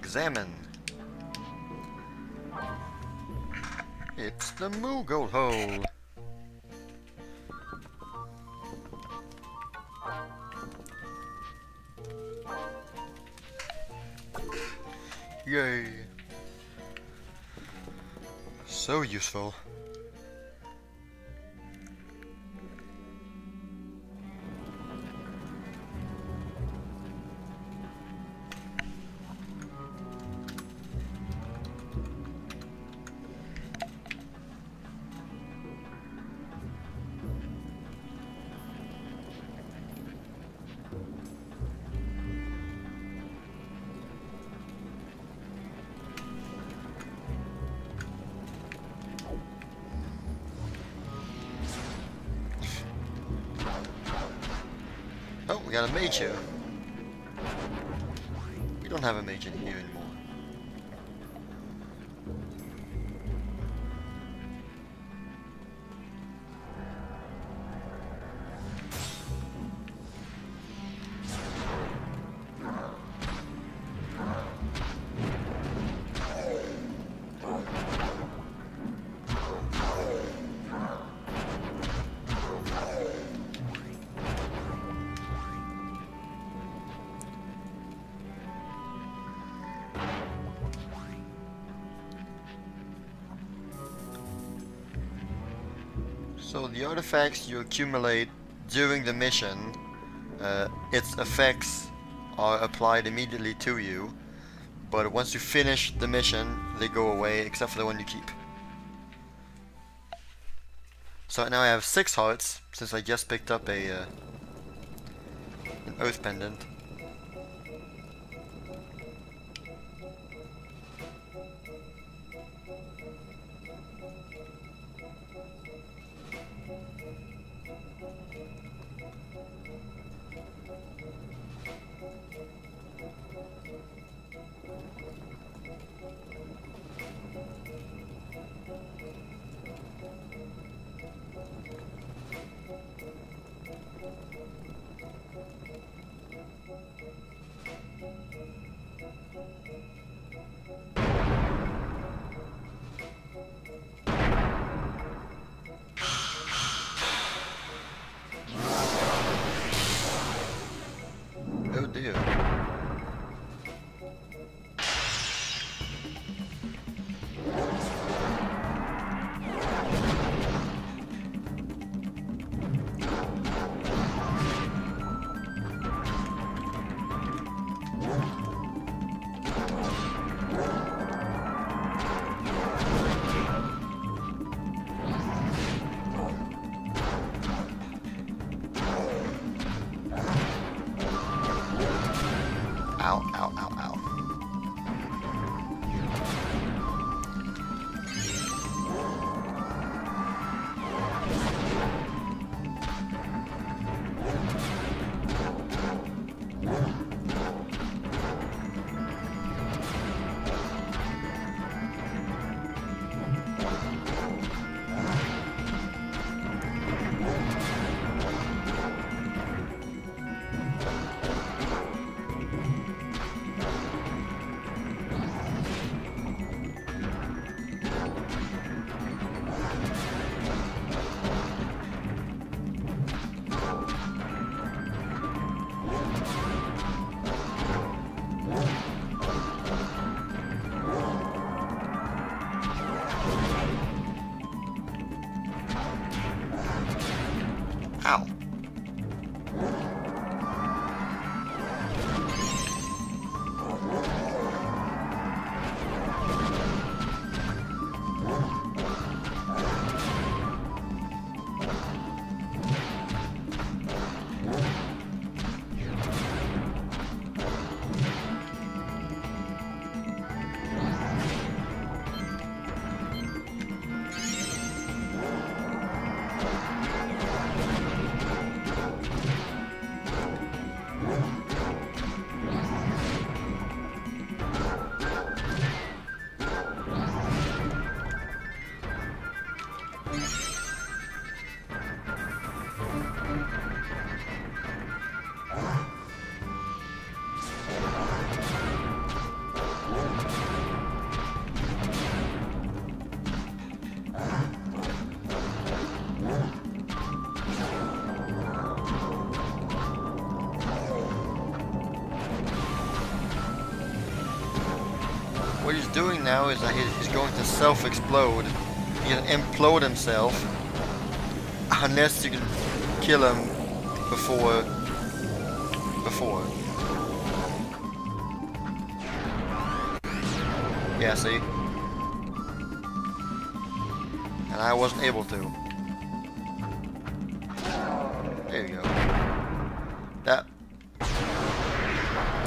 Examine. It's the Moogle hole. Yay. So useful. Oh, we got a mage here. We don't have a mage in here anymore. So the artifacts you accumulate during the mission, its effects are applied immediately to you, but once you finish the mission, they go away except for the one you keep. So now I have 6 hearts, since I just picked up an Earth Pendant. Oh dear. Ow, ow, ow, ow. Ow. what he's doing now is that he's going to self-explode. He's gonna implode himself unless you can kill him before. Yeah, see? And I wasn't able to. There you go. That.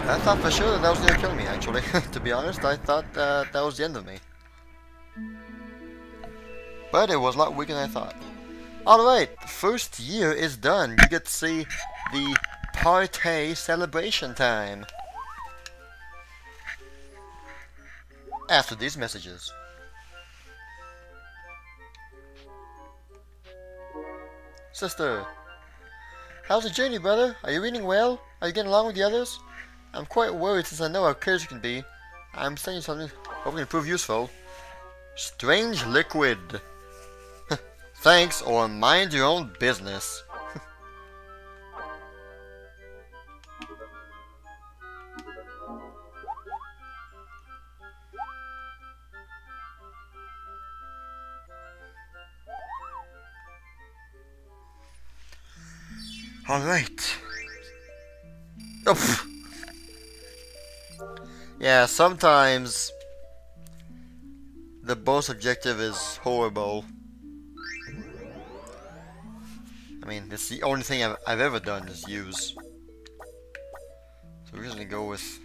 I thought for sure that was gonna kill me, actually. To be honest, I thought that was the end of me. But it was a lot weaker than I thought. Alright, the first year is done. You get to see the party celebration time. After these messages. Sister, how's the journey, brother? Are you reading well? Are you getting along with the others? I'm quite worried since I know how curious you can be. I'm sending something hoping to prove useful. Strange liquid. Thanks, or mind your own business. Alright. Oh, yeah, sometimes the boss objective is horrible. I mean, it's the only thing I've ever done is use. So we're just gonna go with...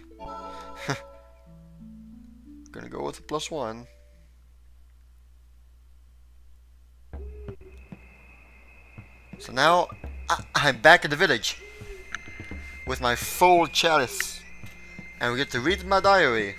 gonna go with the +1. So now, I'm back at the village. With my full chalice. And we get to read my diary.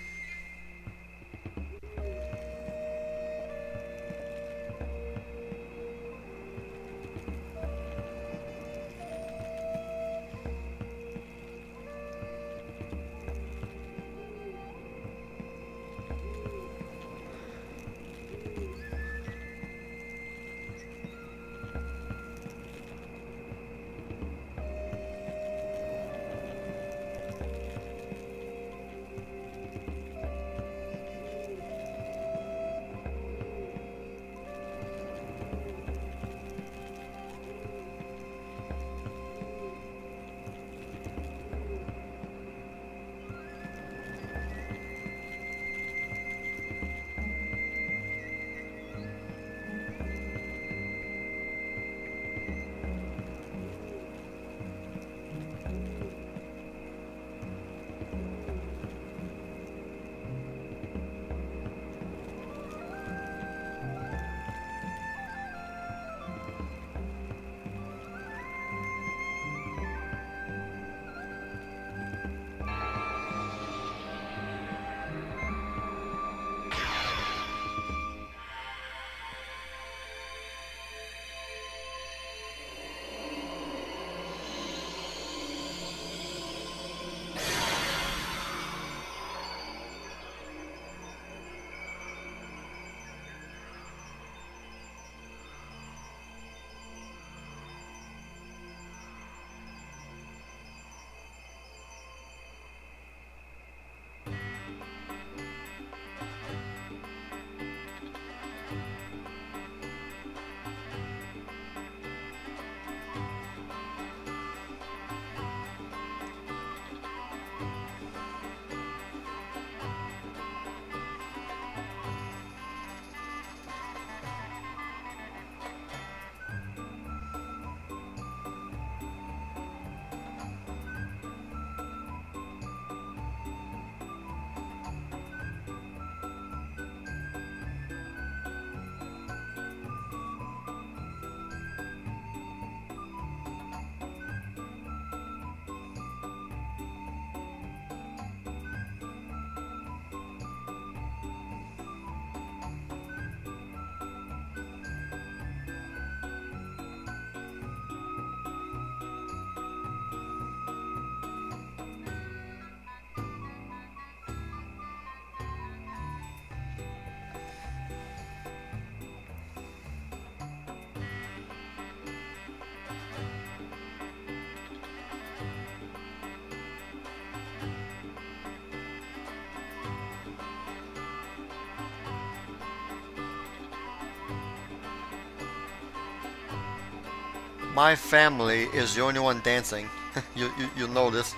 My family is the only one dancing. You'll notice.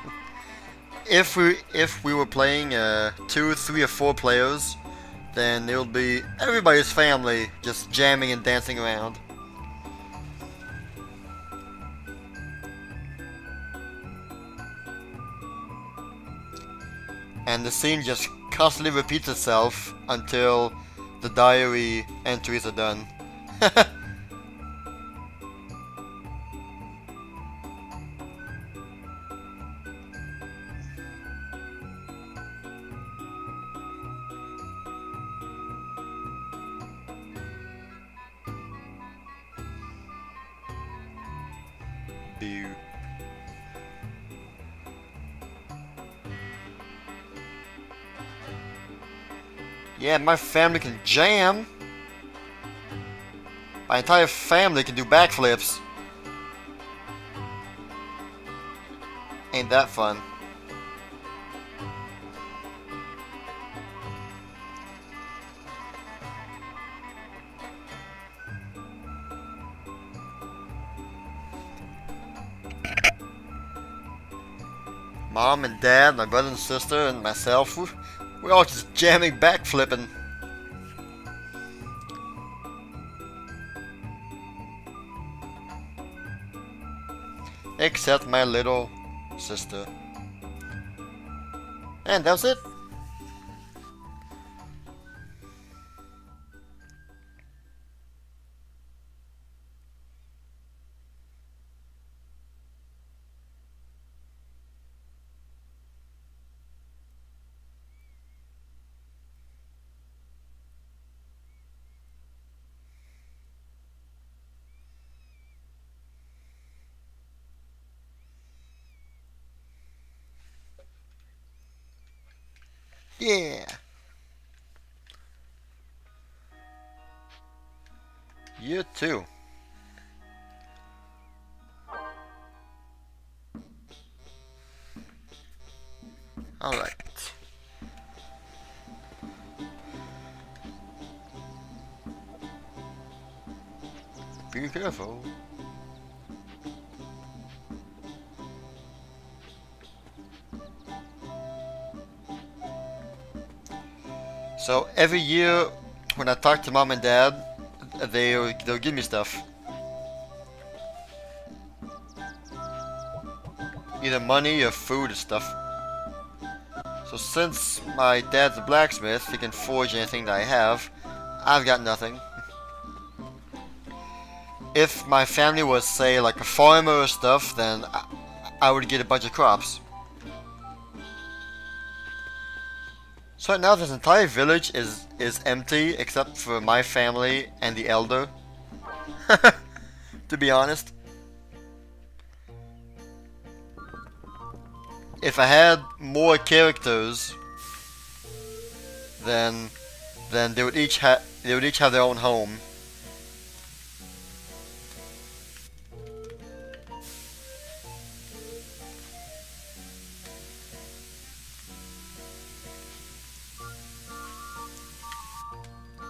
If we were playing 2, 3, or 4 players, then it would be everybody's family just jamming and dancing around. And the scene just constantly repeats itself until the diary entries are done. Boo. Yeah, my family can jam. My entire family can do backflips. Ain't that fun? Mom and Dad, my brother and sister, and myself, we're all just jamming backflipping. Except my little sister. And that's it. Yeah. You too. Alright. Be careful. So every year when I talk to Mom and Dad, they'll give me stuff. Either money or food or stuff. So since my dad's a blacksmith, he can forge anything that I have. I've got nothing. If my family was, say, like a farmer or stuff, then I would get a bunch of crops. So right now this entire village is empty except for my family and the elder. To be honest. If I had more characters, then they would each have their own home.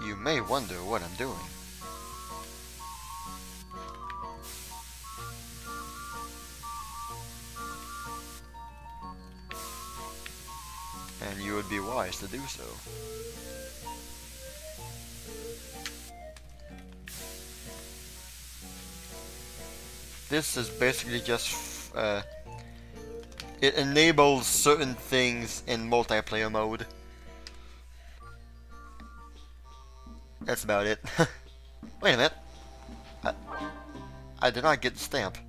You may wonder what I'm doing. And you would be wise to do so. This is basically just it enables certain things in multiplayer mode. That's about it. Wait a minute. I did not get the stamp.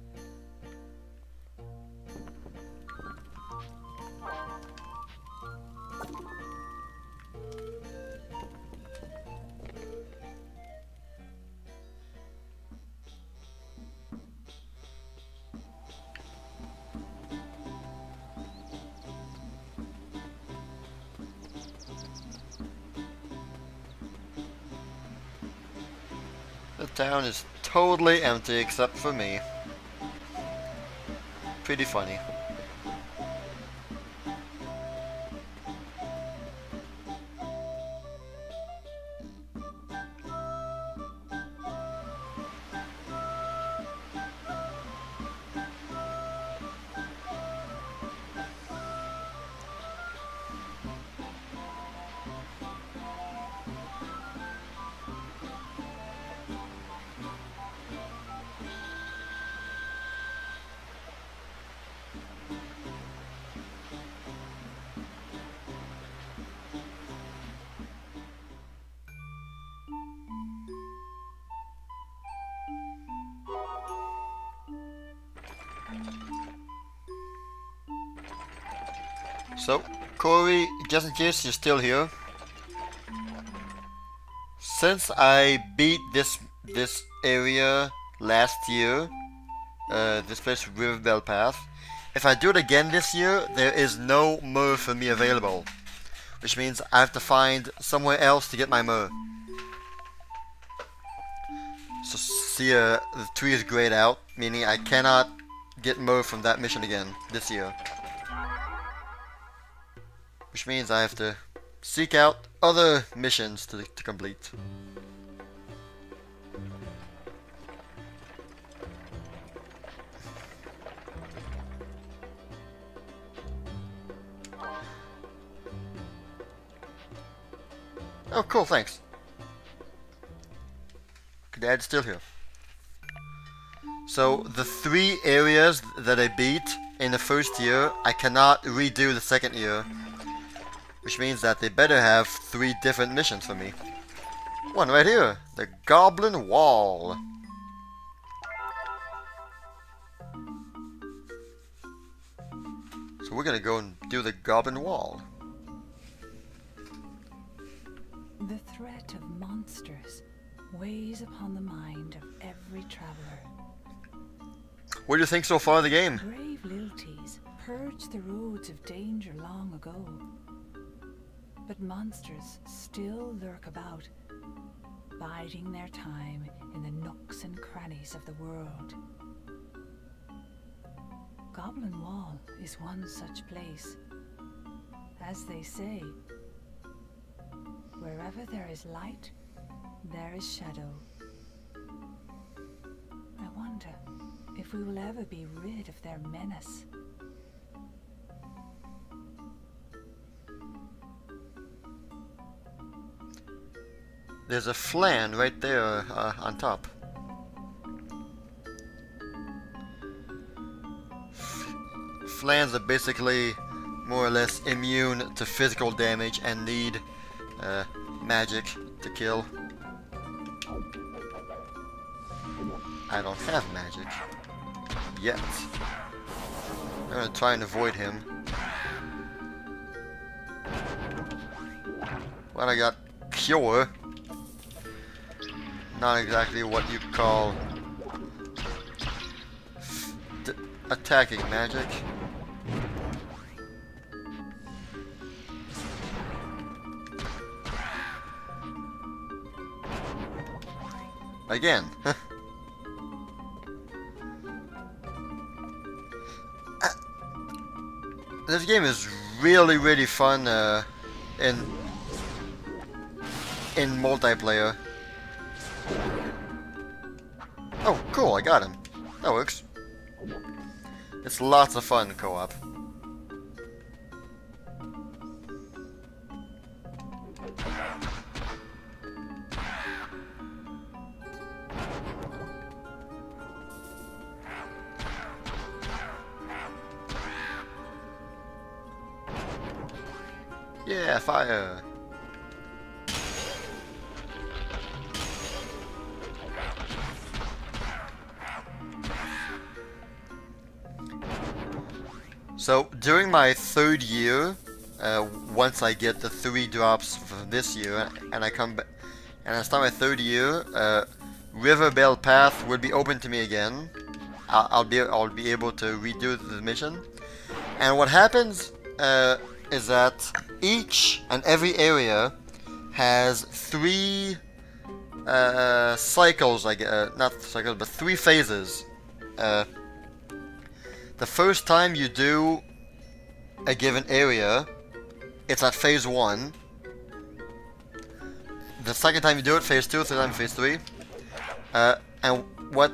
The town is totally empty except for me. Pretty funny. So, Corey, just in case you're still here, since I beat this area last year, this place Riverbell Path, if I do it again this year, there is no myrrh for me available, which means I have to find somewhere else to get my myrrh. So see, the tree is grayed out, meaning I cannot get myrrh from that mission again this year. Which means I have to seek out other missions to complete. Oh, cool, thanks. Dad's still here. So, the 3 areas that I beat in the first year, I cannot redo the second year. Which means that they better have 3 different missions for me. One right here, the Goblin Wall. So we're gonna go and do the Goblin Wall. The threat of monsters weighs upon the mind of every traveler. What do you think so far of the game? Brave Lilties purged the roads of danger long ago. But monsters still lurk about, biding their time in the nooks and crannies of the world. Goblin Wall is one such place. As they say, wherever there is light, there is shadow. I wonder if we will ever be rid of their menace. There's a flan right there on top. Flans are basically more or less immune to physical damage and need magic to kill. I don't have magic yet. I'm gonna try and avoid him. Well, I got Cure. Not exactly what you call attacking magic. Again. This game is really fun in multiplayer. Oh, cool, I got him. That works. It's lots of fun co-op. Yeah, fire! So, during my 3rd year, once I get the 3 drops for this year, and I come back, and I start my 3rd year, Riverbell Path will be open to me again. I'll be able to redo the mission. And what happens is that each and every area has 3 cycles, not cycles, but 3 phases. The first time you do a given area, it's at phase 1. The second time you do it, phase 2, third time, phase 3. And what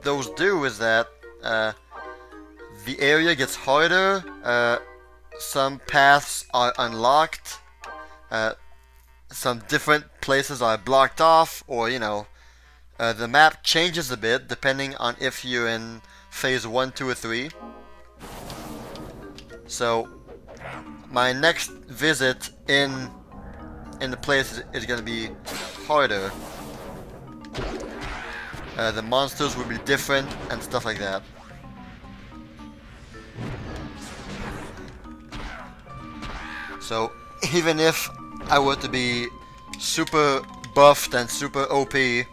those do is that the area gets harder, some paths are unlocked, some different places are blocked off, or, you know, the map changes a bit depending on if you're in phase 1, 2, or 3. So my next visit in the place is going to be harder. The monsters will be different and stuff like that. So even if I were to be super buffed and super OP, you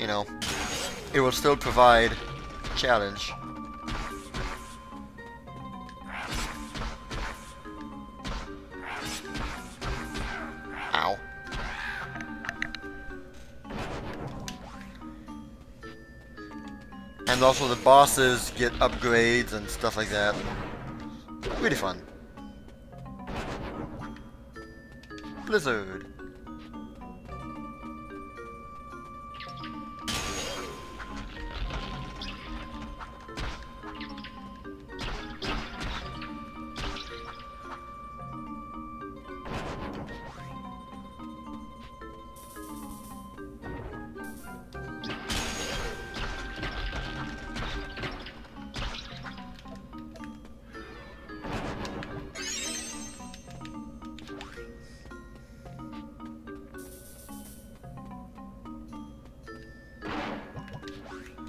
know, it will still provide challenge. Ow. And also the bosses get upgrades and stuff like that. Really fun. Blizzard.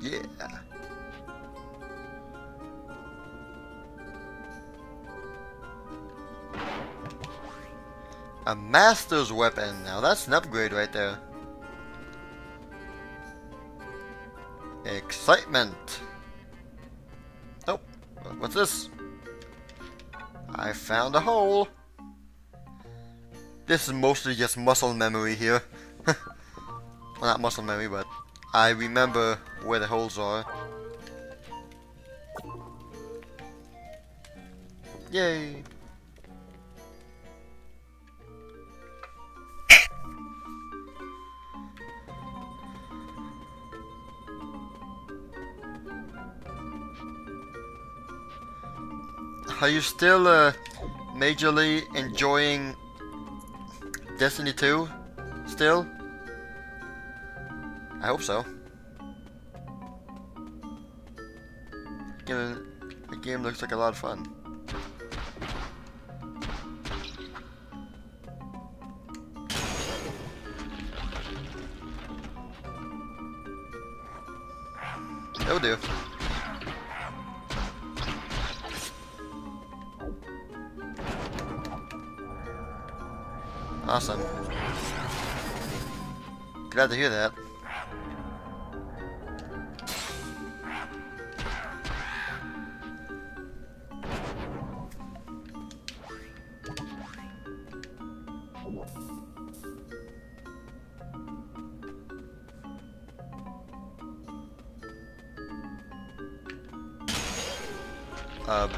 Yeah. A master's weapon. Now that's an upgrade right there. Excitement. Oh, what's this? I found a hole. This is mostly just muscle memory here. Well, not muscle memory, but I remember where the holes are. Yay! Are you still majorly enjoying Destiny 2? Still? I hope so. The game looks like a lot of fun. That'll do. Awesome. Glad to hear that.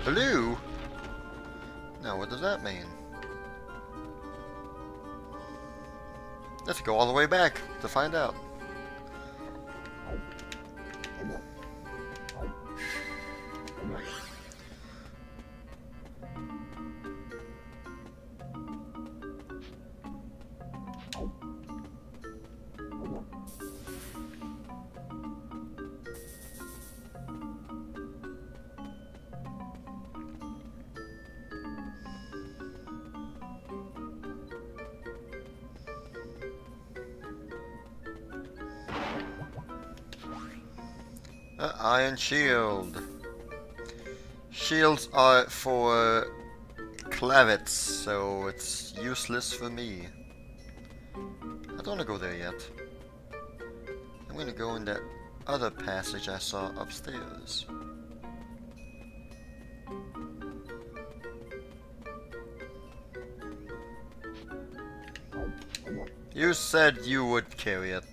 Blue? Now, what does that mean? Let's go all the way back to find out. Iron shield. Shields are for clavets, so it's useless for me. I don't want to go there yet. I'm going to go in that other passage I saw upstairs. You said you would carry it.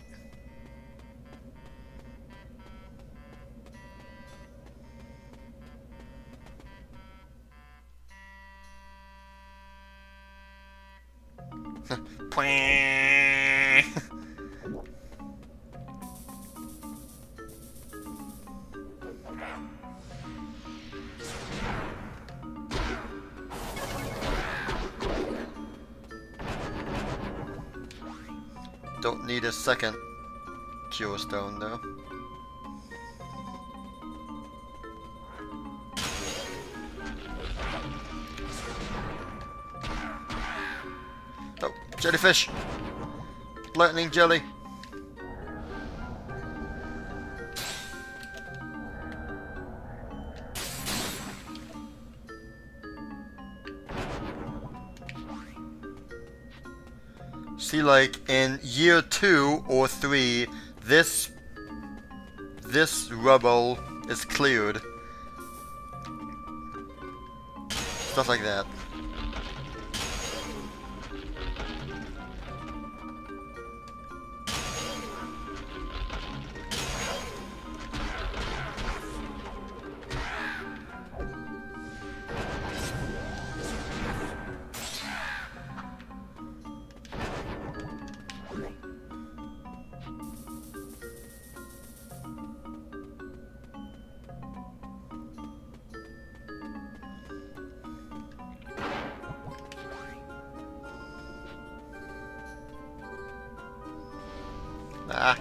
Don't need a second cure stone though. Oh, jellyfish! Lightning jelly! see, like, in year 2 or 3, this rubble is cleared. Stuff like that. Ah.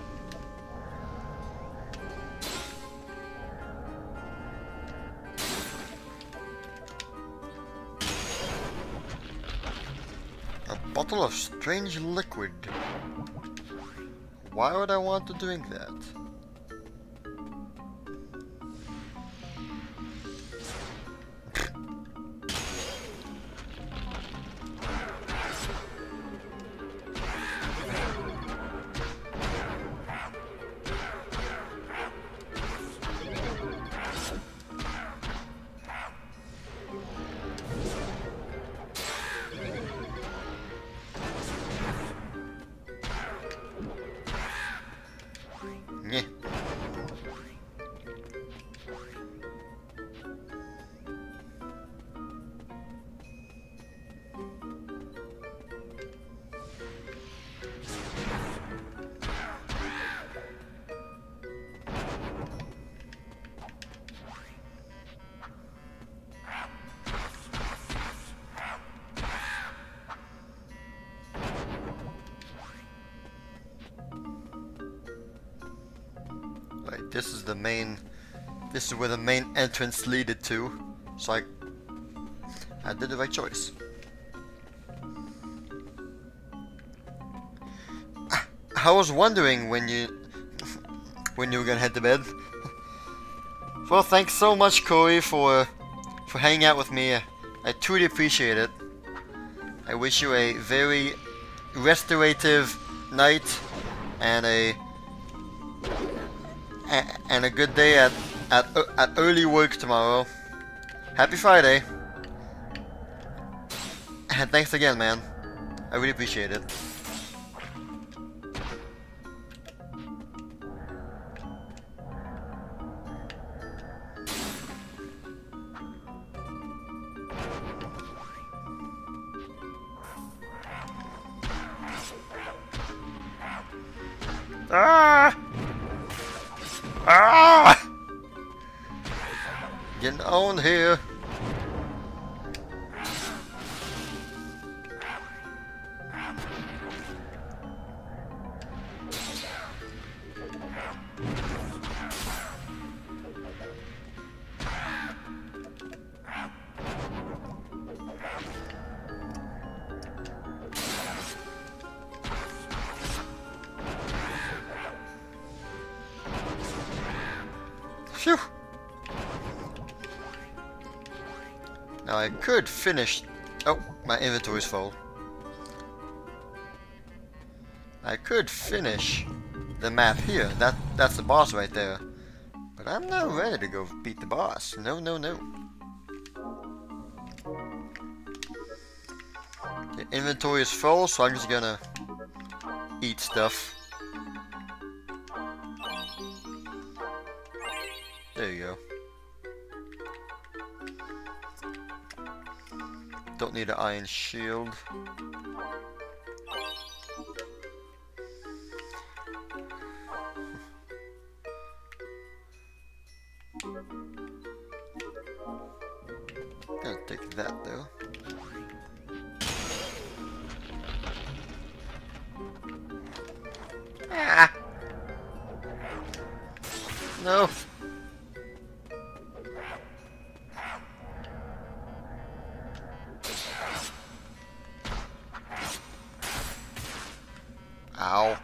A bottle of strange liquid. Why would I want to drink that? Yeah. Right, this is the main. This is where the main entrance leaded to. So I did the right choice. I was wondering when you were gonna head to bed. Well, thanks so much, Corey, for hanging out with me. I truly appreciate it. I wish you a very restorative night and a good day at early work tomorrow. Happy Friday. And thanks again, man. I really appreciate it. Ah! Ah! Getting on here. Phew. Now I could finish. Oh, my inventory's full. I could finish the map here. That's the boss right there. But I'm not ready to go beat the boss. No, no, no. The inventory is full, so I'm just gonna eat stuff. There you go. Don't need an iron shield. I'll take that though. Ah! No. Ow.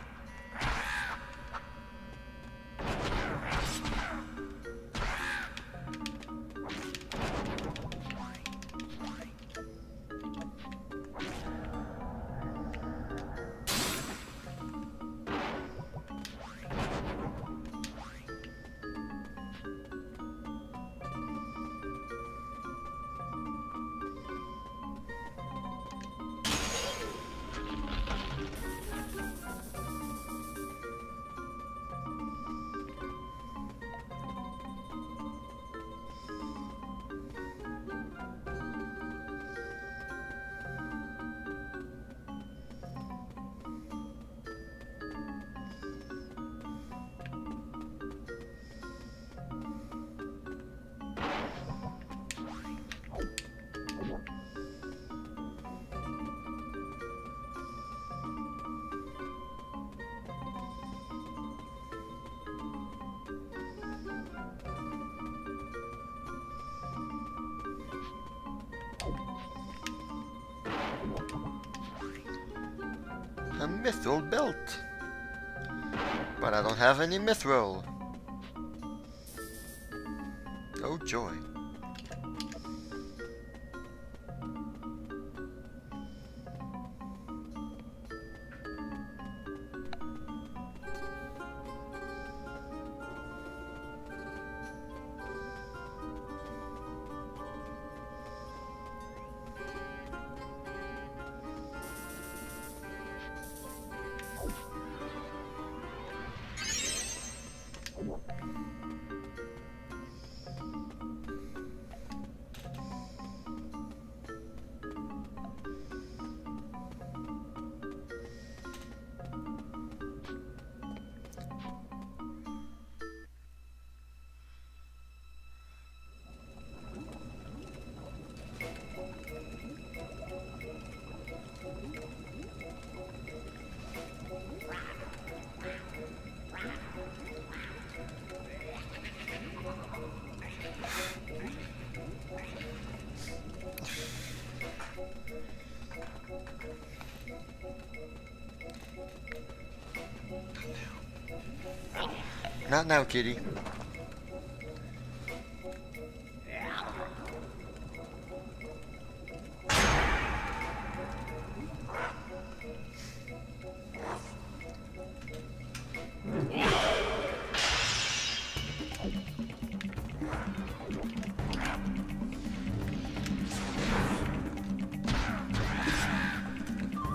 mithril belt. But I don't have any mithril. Oh joy. Not now, kitty.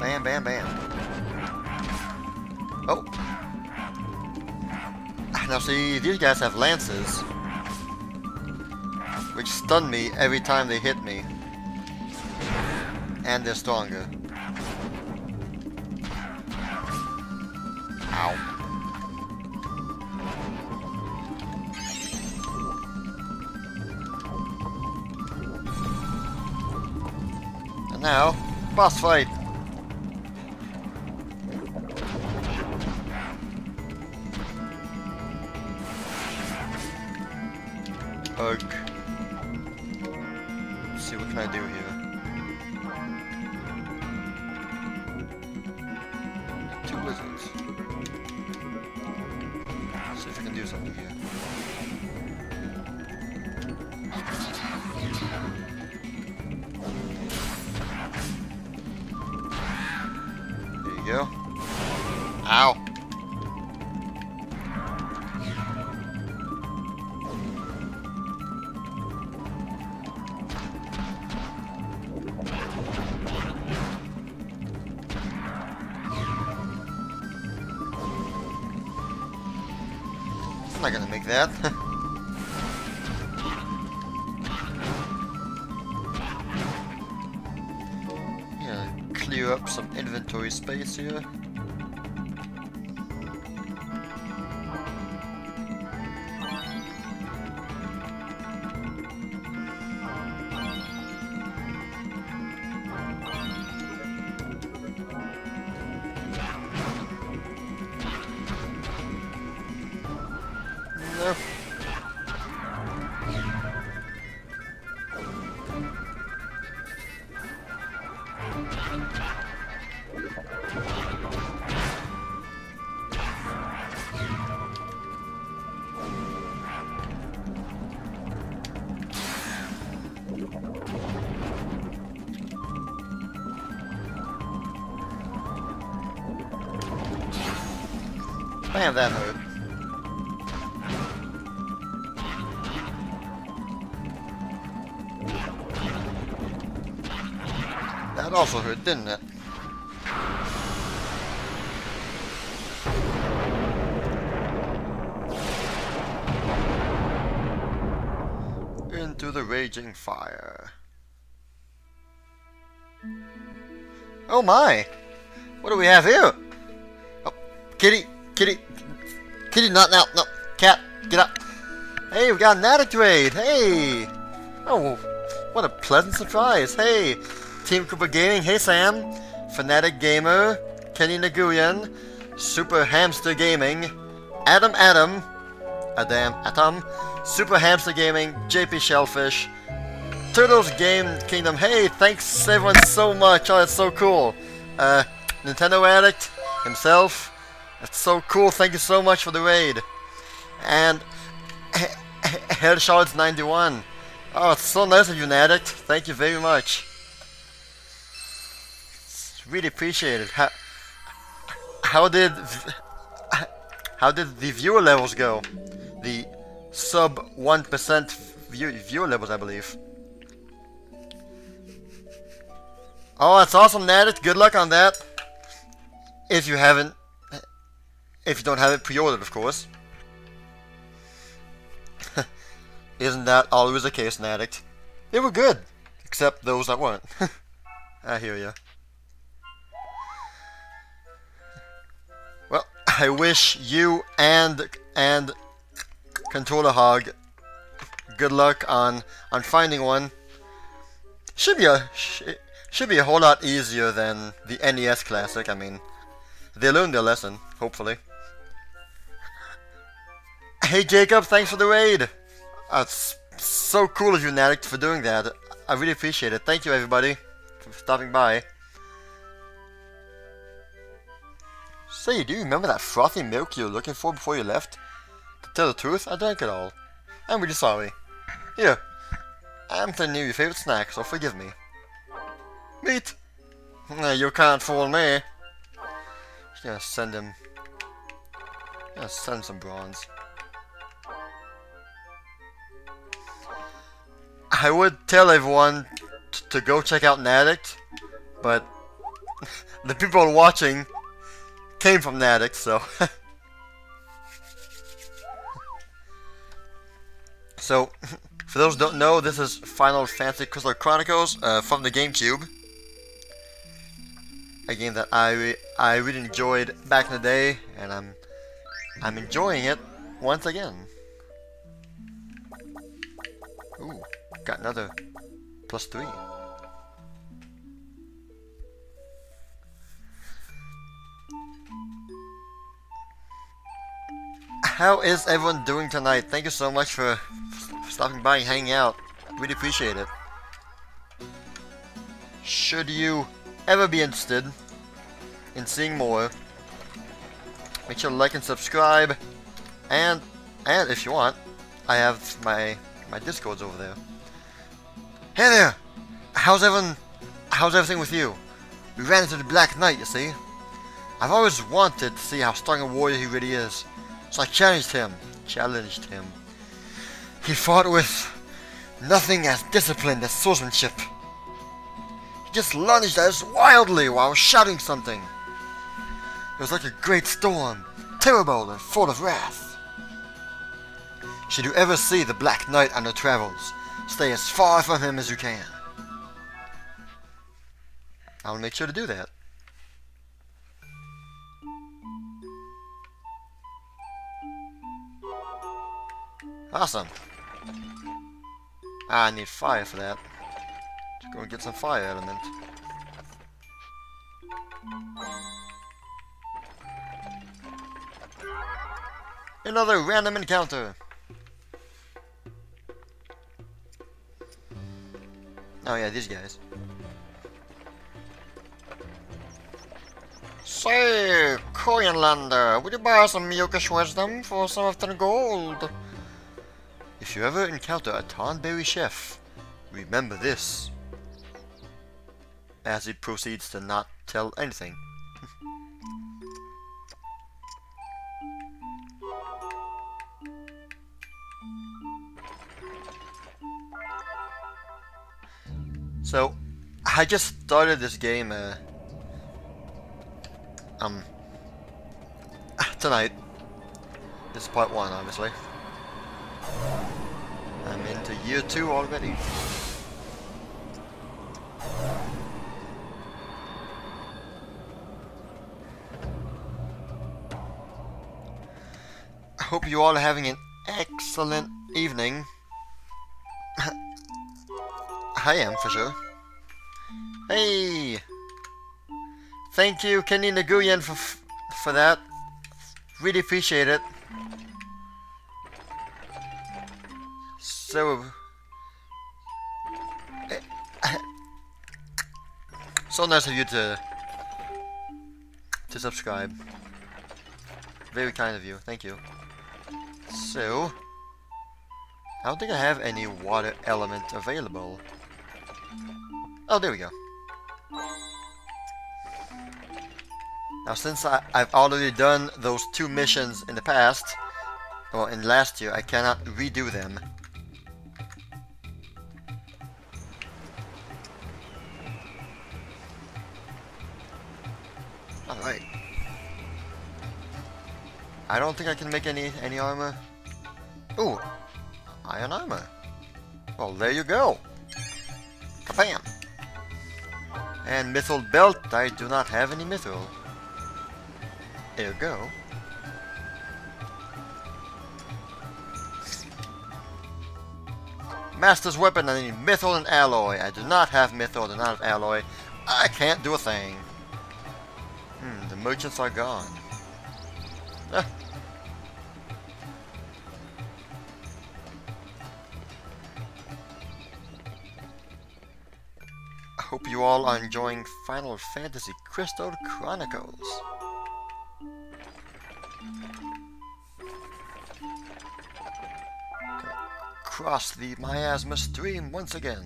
Bam, bam, bam. Oh. Now see, these guys have lances, which stun me every time they hit me. And they're stronger. Ow. And now, boss fight. Ugh. Let's see, what can I do here? Two lizards. Let's see if I can do something here. There you go. Ow. I'm not gonna make that. Yeah, clear up some inventory space here. No. Man, that hurt. That also hurt, didn't it? Into the raging fire. Oh my! What do we have here? Oh, kitty, kitty, kitty, not now, no, cat, get up. Hey, we got an addict raid, hey! Oh, what a pleasant surprise, hey! Team Cooper Gaming, hey Sam, Fanatic Gamer, Kenny Naguyan, Super Hamster Gaming, Atom, Super Hamster Gaming, JP Shellfish, Turtles Game Kingdom, hey, thanks everyone so much, oh that's so cool. Nintendo Addict, himself. That's so cool. Thank you so much for the raid. And Hellshards91. Oh, it's so nice of you, Nadict. Thank you very much. It's really appreciated. How did the viewer levels go? The sub 1% viewer levels, I believe. Oh, that's awesome, Nadict. Good luck on that. If you don't have it pre-ordered, of course. Isn't that always the case, Nadict? They were good, except those that weren't. I hear ya. Well, I wish you and Controller Hog good luck on finding one. Should be a whole lot easier than the NES Classic. I mean, they learned their lesson, hopefully. Hey Jacob, thanks for the raid. It's so cool of you, Nadict, for doing that. I really appreciate it. Thank you, everybody, for stopping by. Say, do you remember that frothy milk you were looking for before you left? To tell the truth, I drank it all. I'm really sorry. Here, I'm telling you your favorite snack, so forgive me. Meat! You can't fool me. Just gonna send him. Send some bronze. I would tell everyone to go check out Nadict, but the people watching came from Nadict, so. So, for those who don't know, this is Final Fantasy Crystal Chronicles from the GameCube. A game that I really enjoyed back in the day, and I'm enjoying it once again. Ooh, got another +3. How is everyone doing tonight? Thank you so much for stopping by and hanging out. Really appreciate it. Should you ever be interested in seeing more, make sure to like and subscribe, and if you want, I have my Discords over there. Hey there! How's everything with you? We ran into the Black Knight, you see. I've always wanted to see how strong a warrior he really is, so I challenged him. He fought with nothing as disciplined as swordsmanship. He just lunged at us wildly while shouting something. It was like a great storm, terrible and full of wrath. Should you ever see the Black Knight on your travels, stay as far from him as you can. I'll make sure to do that. Awesome. I need fire for that. Let's go and get some fire element. Another random encounter. Oh yeah, these guys. Say, Koreanlander, would you buy some Yokish wisdom for some of the gold? If you ever encounter a Tonberry chef, remember this. As he proceeds to not tell anything. So, I just started this game, tonight. This is part 1, obviously. I'm into year 2 already. I hope you all are having an excellent evening. I am, for sure. Hey! Thank you, Kenny Naguyan, for that. Really appreciate it. So... so nice of you to to subscribe. Very kind of you. Thank you. So, I don't think I have any water element available. Oh, there we go. Now, since I've already done those 2 missions in the past, or in last year, I cannot redo them. Alright. I don't think I can make any armor. Ooh, iron armor. Well, there you go. Kabam! And mithril belt, I do not have any mithril. Ergo. Master's weapon, I need mithril and alloy. I do not have mithril, I do not have alloy. I can't do a thing. The merchants are gone. Ah. I hope you all are enjoying Final Fantasy Crystal Chronicles. Cross the miasma stream once again.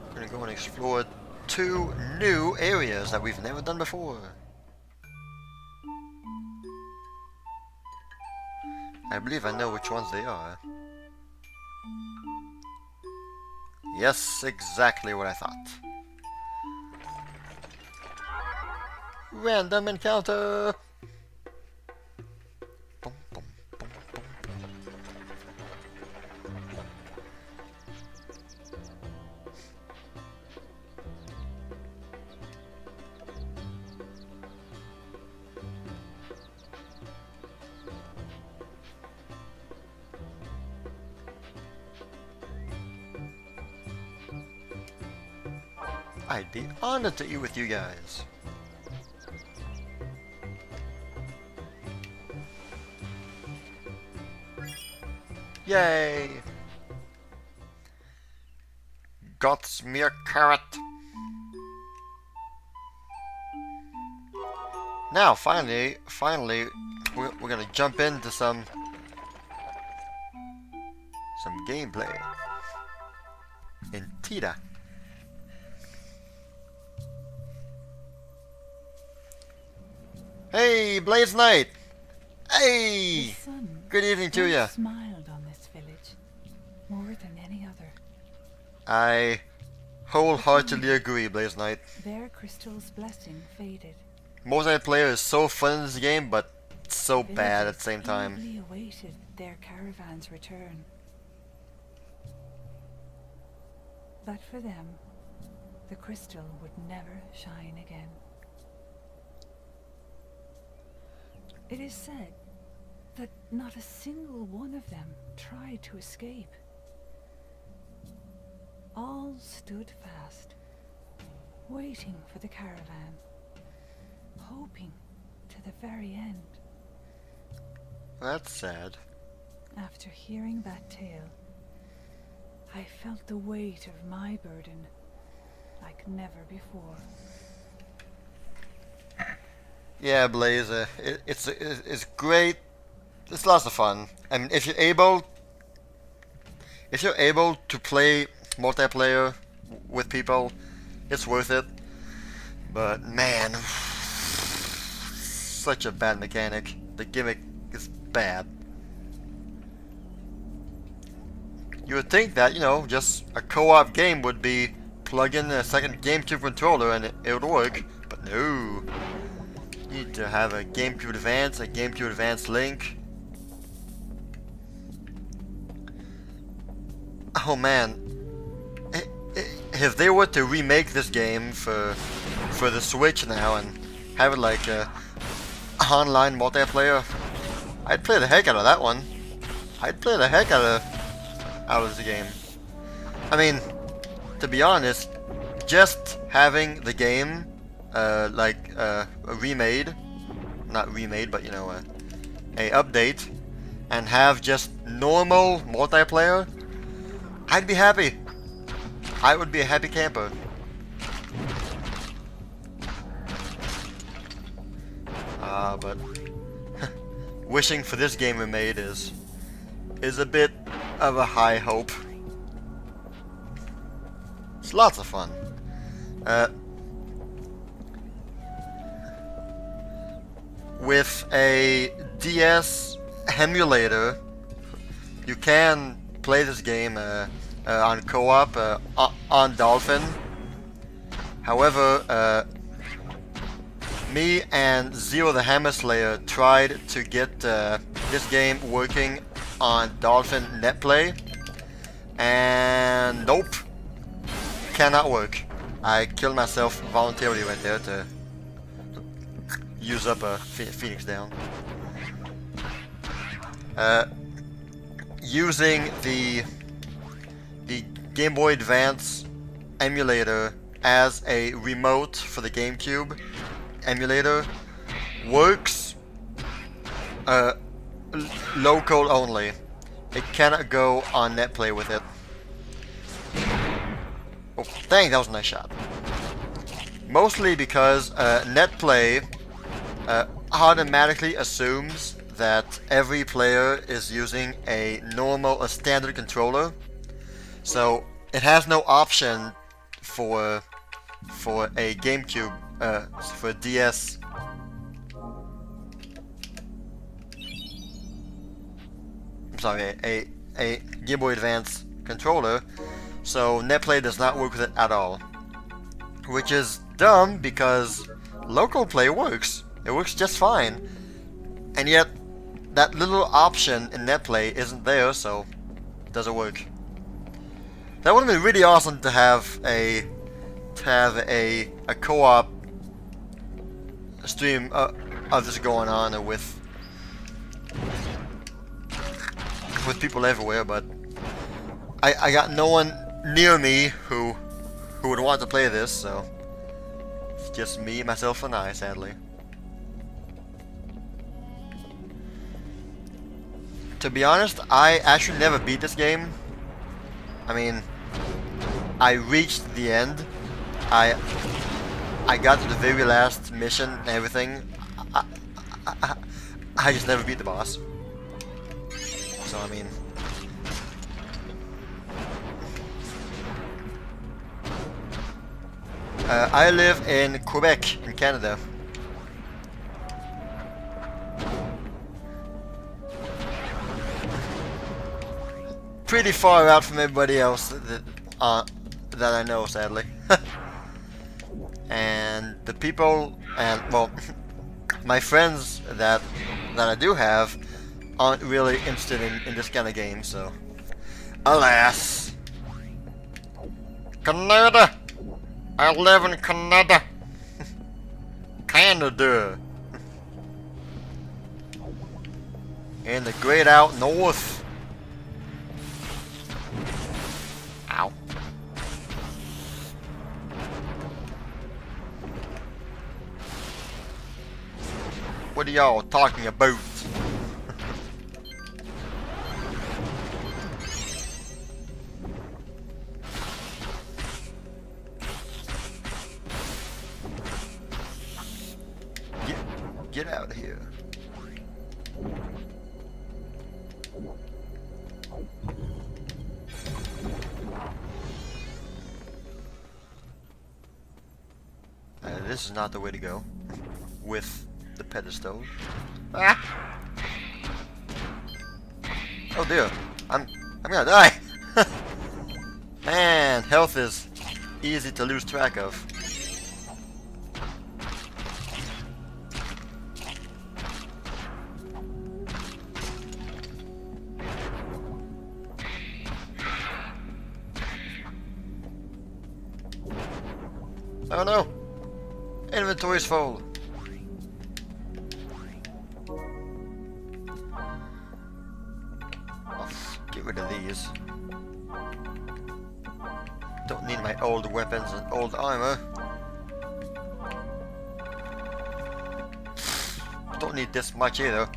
We're gonna go and explore 2 new areas that we've never done before. I believe I know which ones they are. Yes, exactly what I thought. Random encounter! Boom, boom, boom, boom, boom. I'd be honored to eat with you guys. Yay! Got's mere carrot. Now, finally, we're gonna jump into some gameplay in Tita. Hey, Blaze Knight! Hey! Good evening to you. Smiled on this village more than any other. I wholeheartedly agree, Blaze Knight. Their crystal's blessing faded. Multiplayer is so fun in this game, but so bad at the same time. Villagers eagerly awaited their caravan's return. But for them, the crystal would never shine again. It is said that not a single one of them tried to escape. All stood fast, waiting for the caravan, hoping to the very end. That's sad. After hearing that tale, I felt the weight of my burden like never before. Yeah, Blaze, it's great. It's lots of fun. I mean, if you're able to play multiplayer with people, it's worth it. But man, such a bad mechanic. The gimmick is bad. You would think that, you know, just a co-op game would be plug in a second GameCube controller and it would work, but no. You need to have a GameCube Advance, a GameCube Advance Link. Oh man, if they were to remake this game for the Switch now and have it like a online multiplayer, I'd play the heck out of that one. I'd play the heck out of the game. I mean, to be honest, just having the game like a remade, not remade, but you know, a update, and have just normal multiplayer, I'd be happy. I would be a happy camper. But wishing for this game remade is a bit of a high hope. It's lots of fun. With a DS emulator, you can play this game on co-op on Dolphin. However, me and Zero the Hammer Slayer tried to get this game working on Dolphin Netplay, and nope, cannot work. I killed myself voluntarily right there to use up a Pheonix down. Using the Game Boy Advance emulator as a remote for the GameCube emulator works local only. It cannot go on Netplay with it. Oh, dang, that was a nice shot. Mostly because Netplay automatically assumes that every player is using a standard controller, so it has no option for a GameCube, for a DS. I'm sorry, a Game Boy Advance controller, so Netplay does not work with it at all. Which is dumb because local play works. It works just fine. And yet, that little option in Netplay isn't there, so it doesn't work. That would have been really awesome to have a co-op stream of this going on with people everywhere, but I got no one near me who would want to play this, so it's just me, myself, and I, sadly. To be honest, I actually never beat this game. I mean, I reached the end. I got to the very last mission and everything. I just never beat the boss. So I mean, I live in Quebec, in Canada. Pretty far out from everybody else that I know, sadly. And the people, and well, my friends that I do have aren't really interested in this kind of game, so alas. Canada! I live in Canada! Canada! In the great out north. Ow. What are y'all talking about? Get out of here. This is not the way to go with the pedestal. Ah! Oh dear, I'm gonna die. Man, health is easy to lose track of. Oh no! Inventory's full. I'll get rid of these. Don't need my old weapons and old armor. don't need this much either.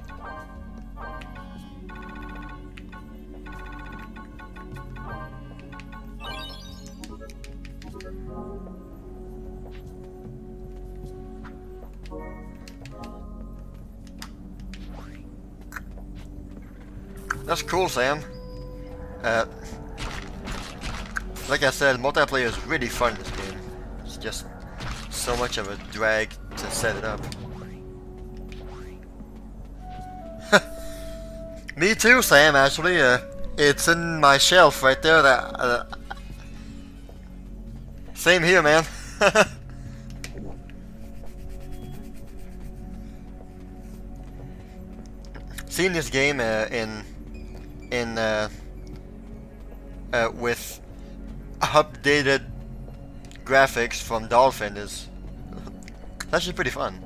That's cool, Sam. Like I said, multiplayer is really fun in this game. It's just so much of a drag to set it up. Me too, Sam, actually. It's in my shelf right there. That same here, man. Seen this game with updated graphics from Dolphin is actually pretty fun.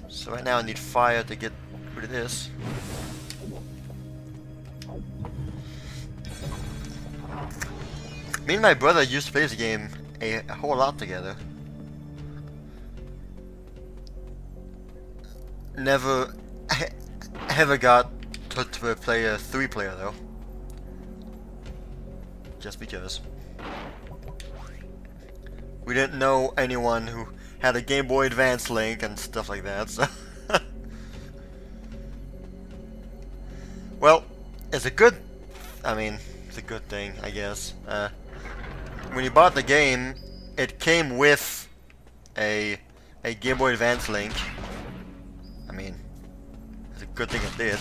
So right now I need fire to get rid of this. Me and my brother used to play this game a whole lot together. Never ever got to play a 3-player though. Just because. We didn't know anyone who had a Game Boy Advance link and stuff like that, so. Well, it's a good, it's a good thing, I guess. When you bought the game, it came with a Game Boy Advance link. I mean, it's a good thing it did.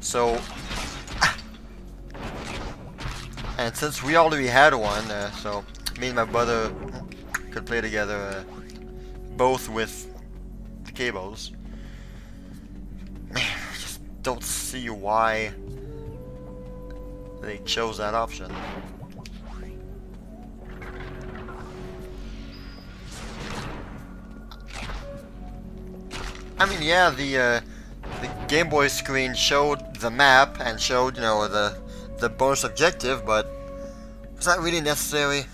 So, and since we already had one, so me and my brother could play together, both with the cables. Man, I just don't see why they chose that option. I mean, yeah, the Game Boy screen showed the map and showed, you know, the bonus objective, but was that really necessary?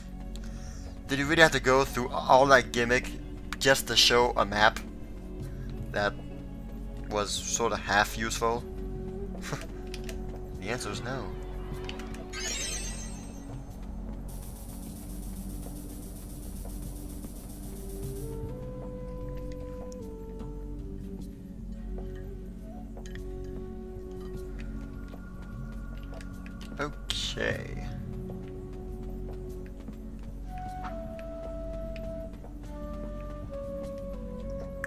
Did you really have to go through all that gimmick just to show a map that was sort of half useful? The answer is no. Okay.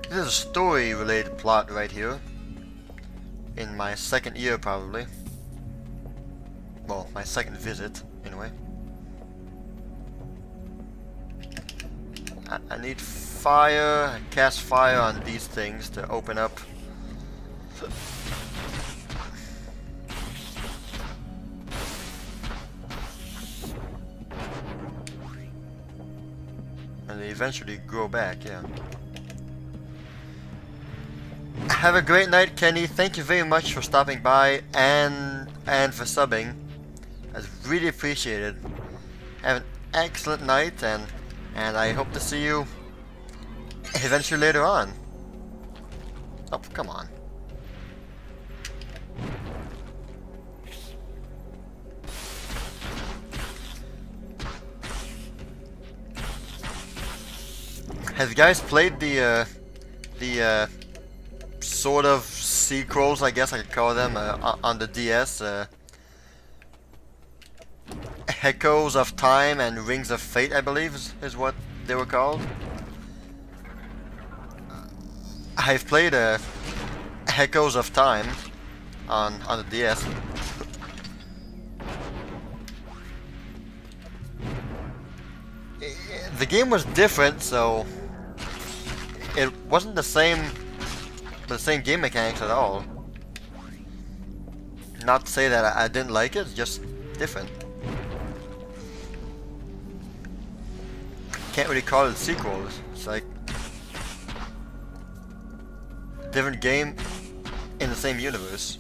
This is a story-related plot right here. In my second year, probably. Well, my second visit, anyway. I need fire. I cast fire on these things to open up. And they eventually grow back, yeah. Have a great night, Kenny. Thank you very much for stopping by and for subbing. That's really appreciated. Have an excellent night, and I hope to see you eventually later on. Oh, come on. Have you guys played the sort of sequels, I guess I could call them, on the DS? Echoes of Time and Rings of Fate, I believe, is what they were called. I've played Echoes of Time on the DS. The game was different, so it wasn't the same game mechanics at all. Not to say that I didn't like it, it's just different. Can't really call it sequels. It's like different game in the same universe.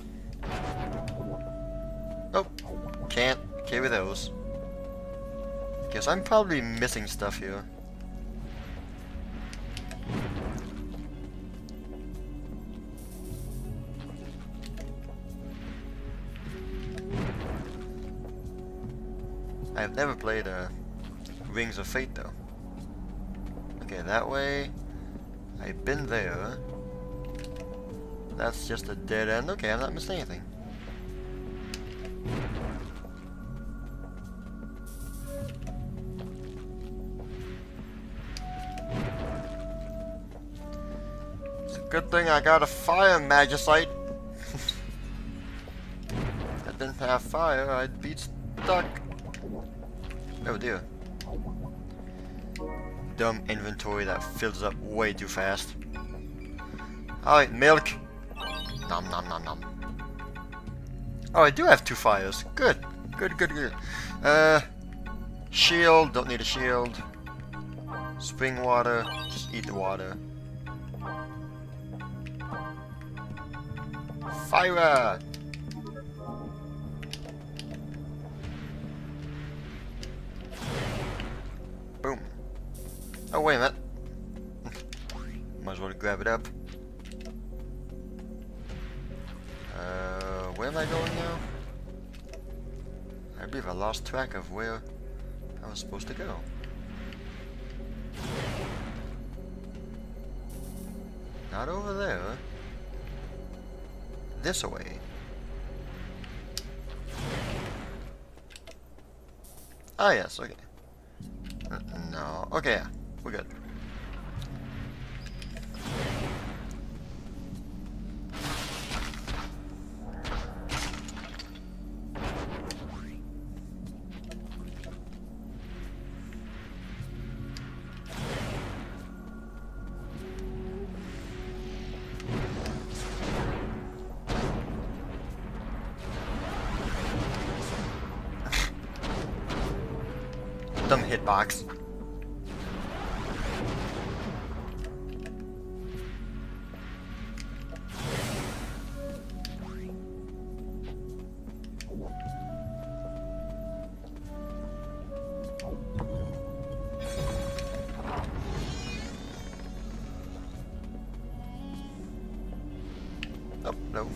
Oh, can't okay with those. Guess I'm probably missing stuff here. I've never played Rings of Fate though. Okay, that way. I've been there. That's just a dead end. Okay, I'm not missing anything. It's a good thing I got a fire magicite. If I didn't have fire, I'd be stuck. Oh dear. Dumb inventory that fills up way too fast. Alright, milk. Nom nom nom nom. Oh, I do have 2 fires. Good. Good, good, good. Shield. Don't need a shield. Spring water. Just eat the water. Fire! Boom. Oh, wait a minute. Might as well grab it up. Where am I going now? I believe I lost track of where I was supposed to go. Not over there. This way. Ah, yes, okay. No, okay, yeah, we're good. Dumb hitbox. Oh, no.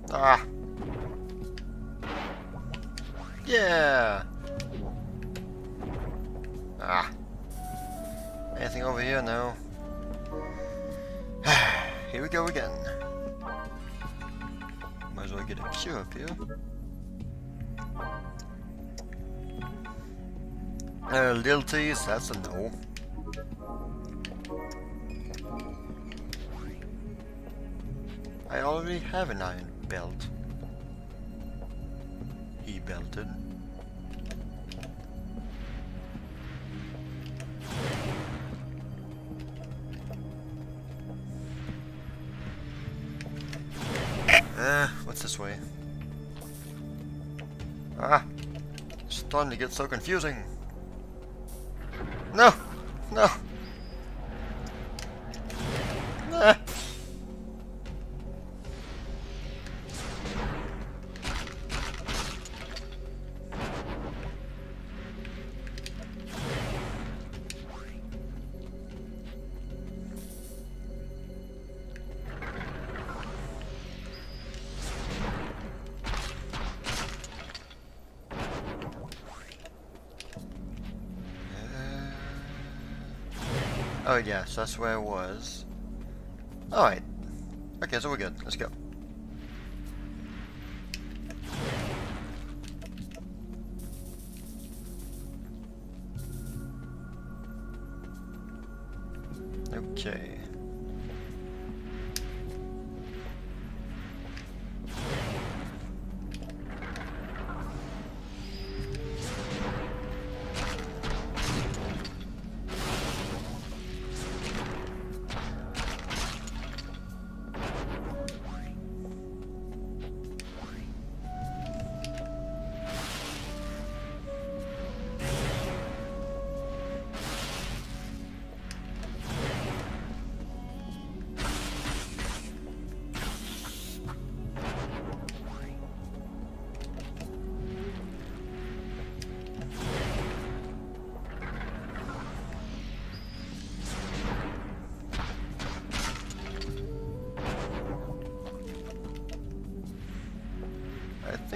Ah. Yeah. Ah. Anything over here? No. Here we go again. Might as well get a cure up here. Lilties, that's a no. I already have an iron belt. He belted. What's this way? Ah! It's starting to get so confusing. No! No! Ah. Oh yes, that's where I was. Alright. Okay, so we're good. Let's go. Okay.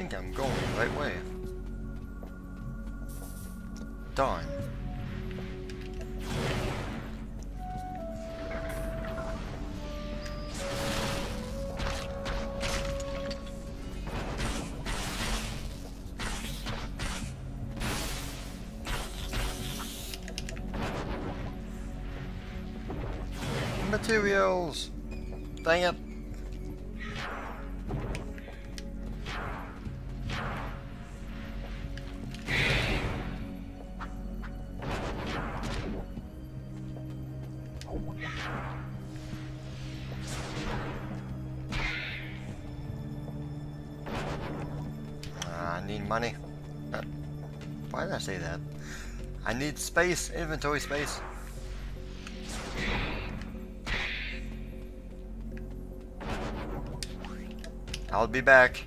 think I'm going the right way. Darn. Materials! Dang it! I need money. Why did I say that? I need space, inventory space. I'll be back.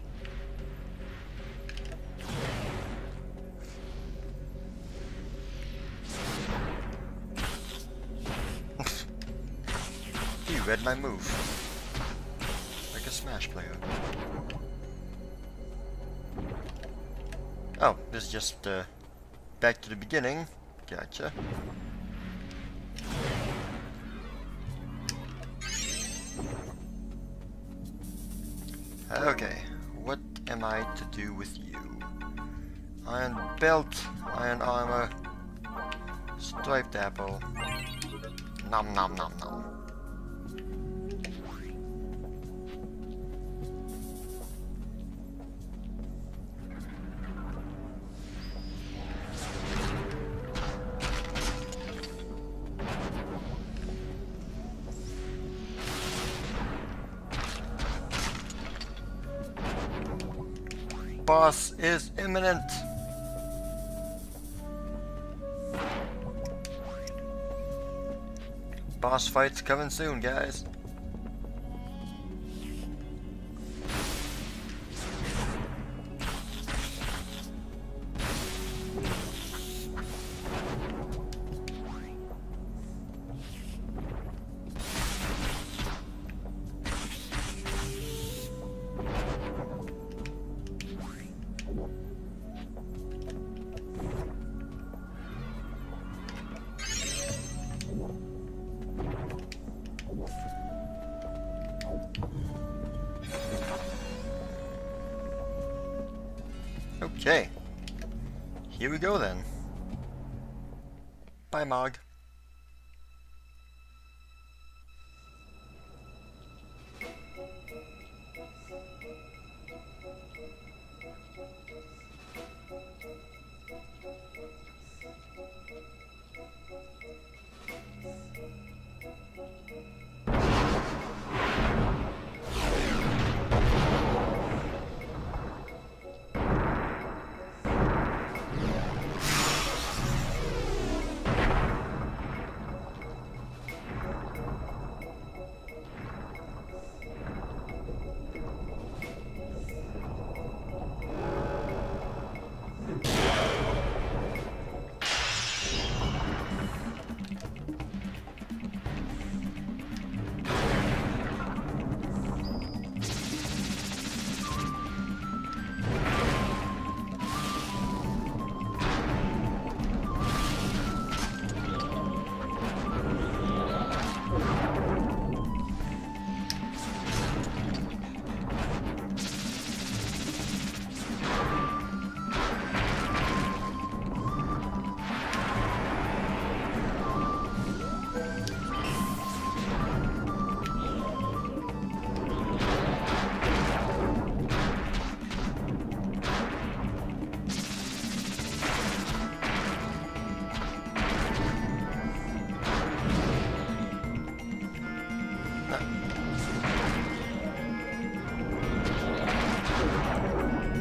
He read my move. Like a Smash player. Oh, this is just back to the beginning. Gotcha. Okay, what am I to do with you? Iron belt, iron armor, striped apple. Nom nom nom nom. Boss is imminent. Boss fight's coming soon, guys. Okay, here we go then. Bye, Mog.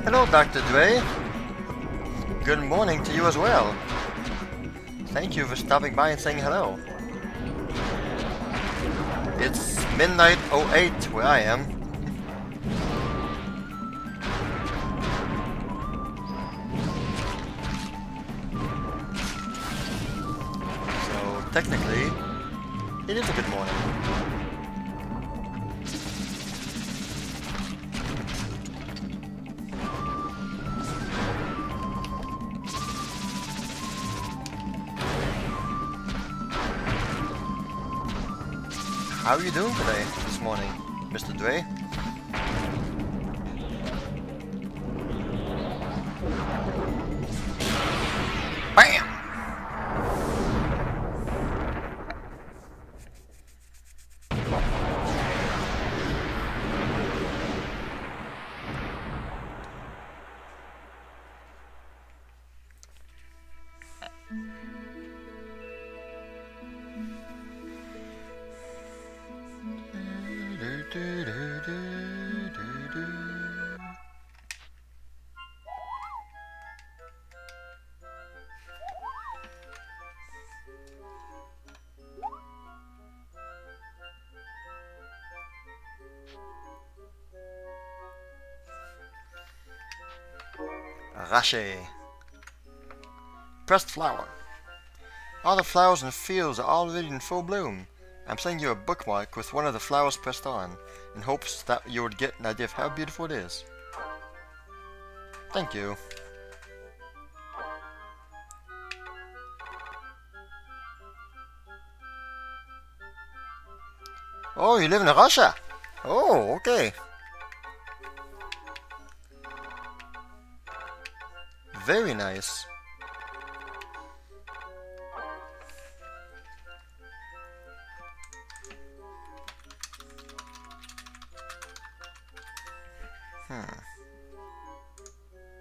Hello, Dr. Dre. Good morning to you as well. Thank you for stopping by and saying hello. It's midnight 08 where I am. So technically, it is a good morning. How are you doing today, this morning, Mr. Dre? BAM! Rache. Pressed flower. All the flowers in the fields are already in full bloom. I'm sending you a bookmark with one of the flowers pressed on, in hopes that you would get an idea of how beautiful it is. Thank you. Oh, you live in Russia? Oh, okay. Very nice.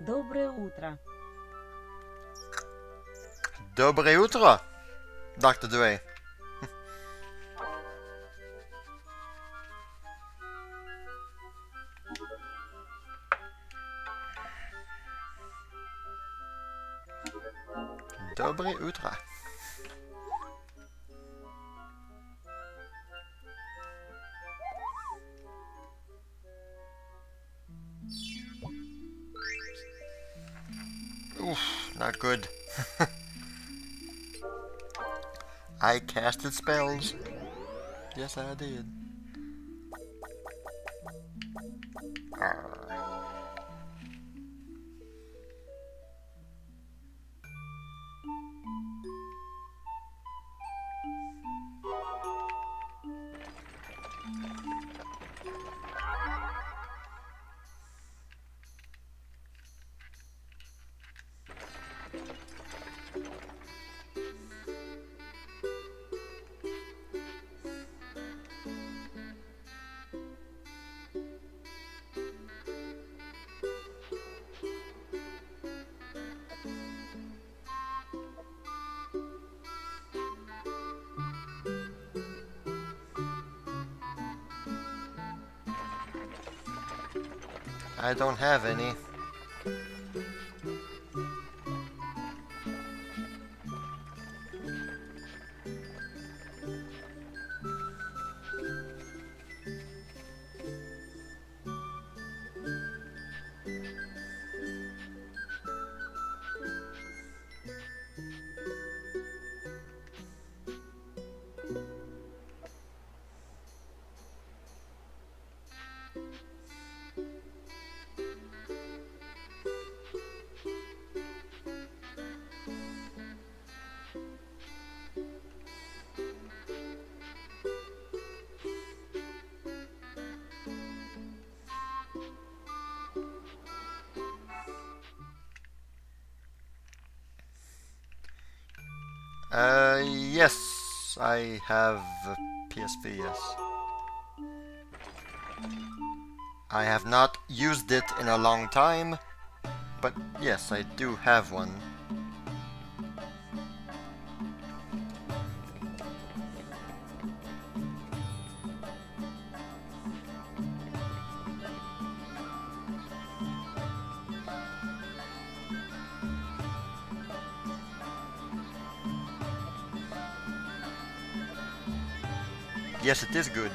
Доброе утро. Доброе утро, Dr. Dre. Доброе утро. Oof, not good. I casted spells. Yes, I did. Arr. I don't have any. Yes, I have a PSP, yes. I have not used it in a long time, but yes, I do have one. Yes, it is good.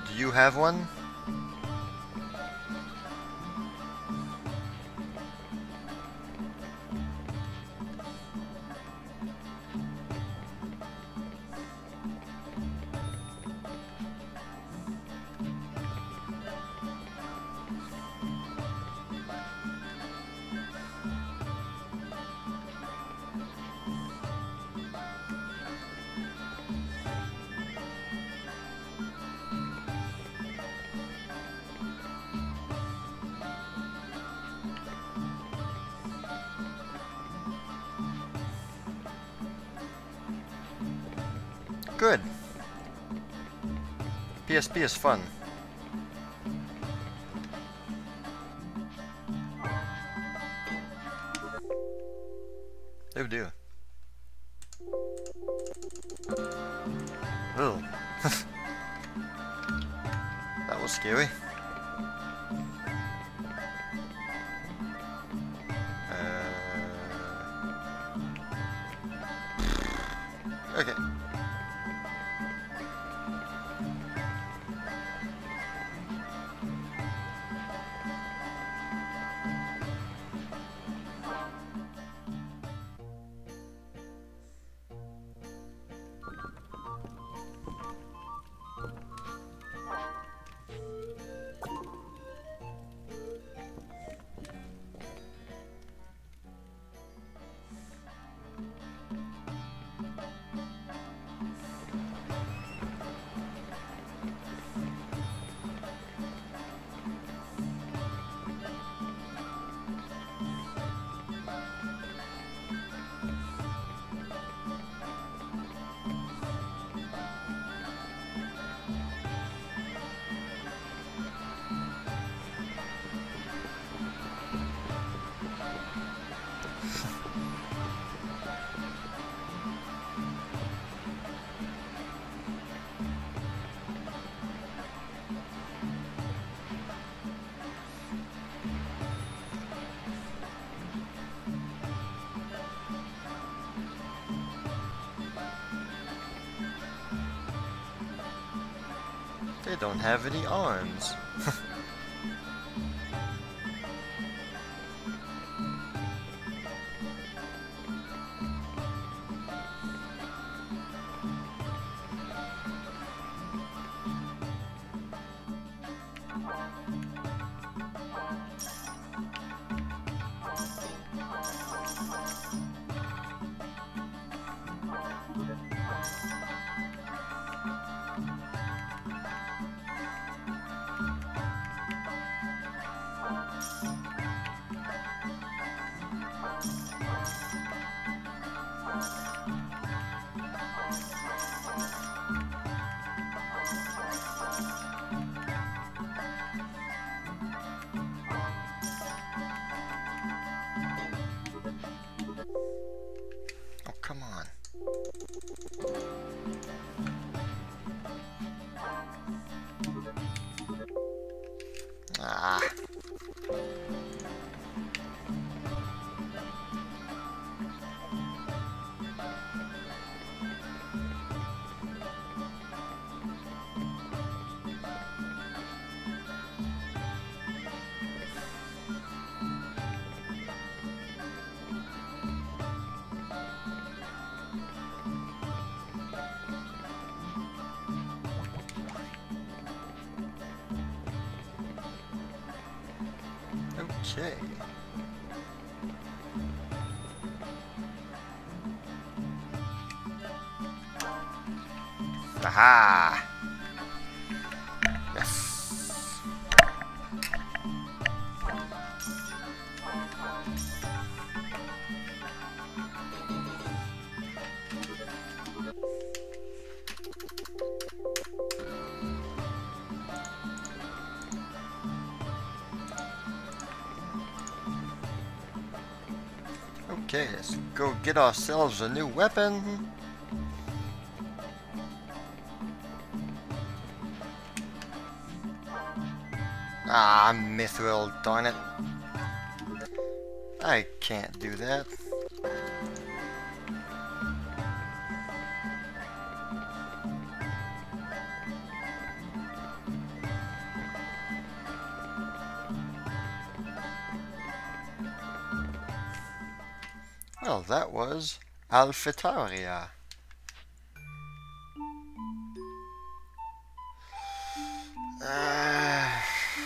Do you have one? good. PSP is fun. Oh dear. Oh. That was scary. Okay. They don't have any arms. Oh, come on. Ah. Okay. Aha! Yes. Okay, let's go get ourselves a new weapon. Ah, mithril, darn it. I can't do that. Well, that was Alphitaria.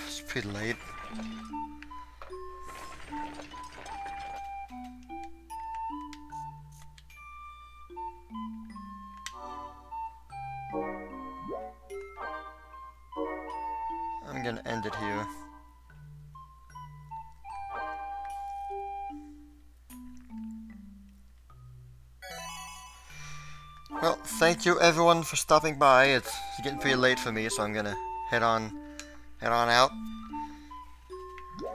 It's pretty late. I'm gonna end it here. Well, thank you everyone for stopping by. It's getting pretty late for me, so I'm gonna head on out.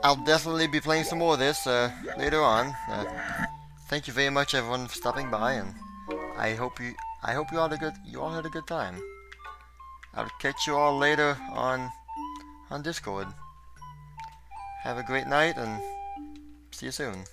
I'll definitely be playing some more of this later on. Thank you very much everyone for stopping by, and I hope you all had a good time. I'll catch you all later on Discord. Have a great night and see you soon.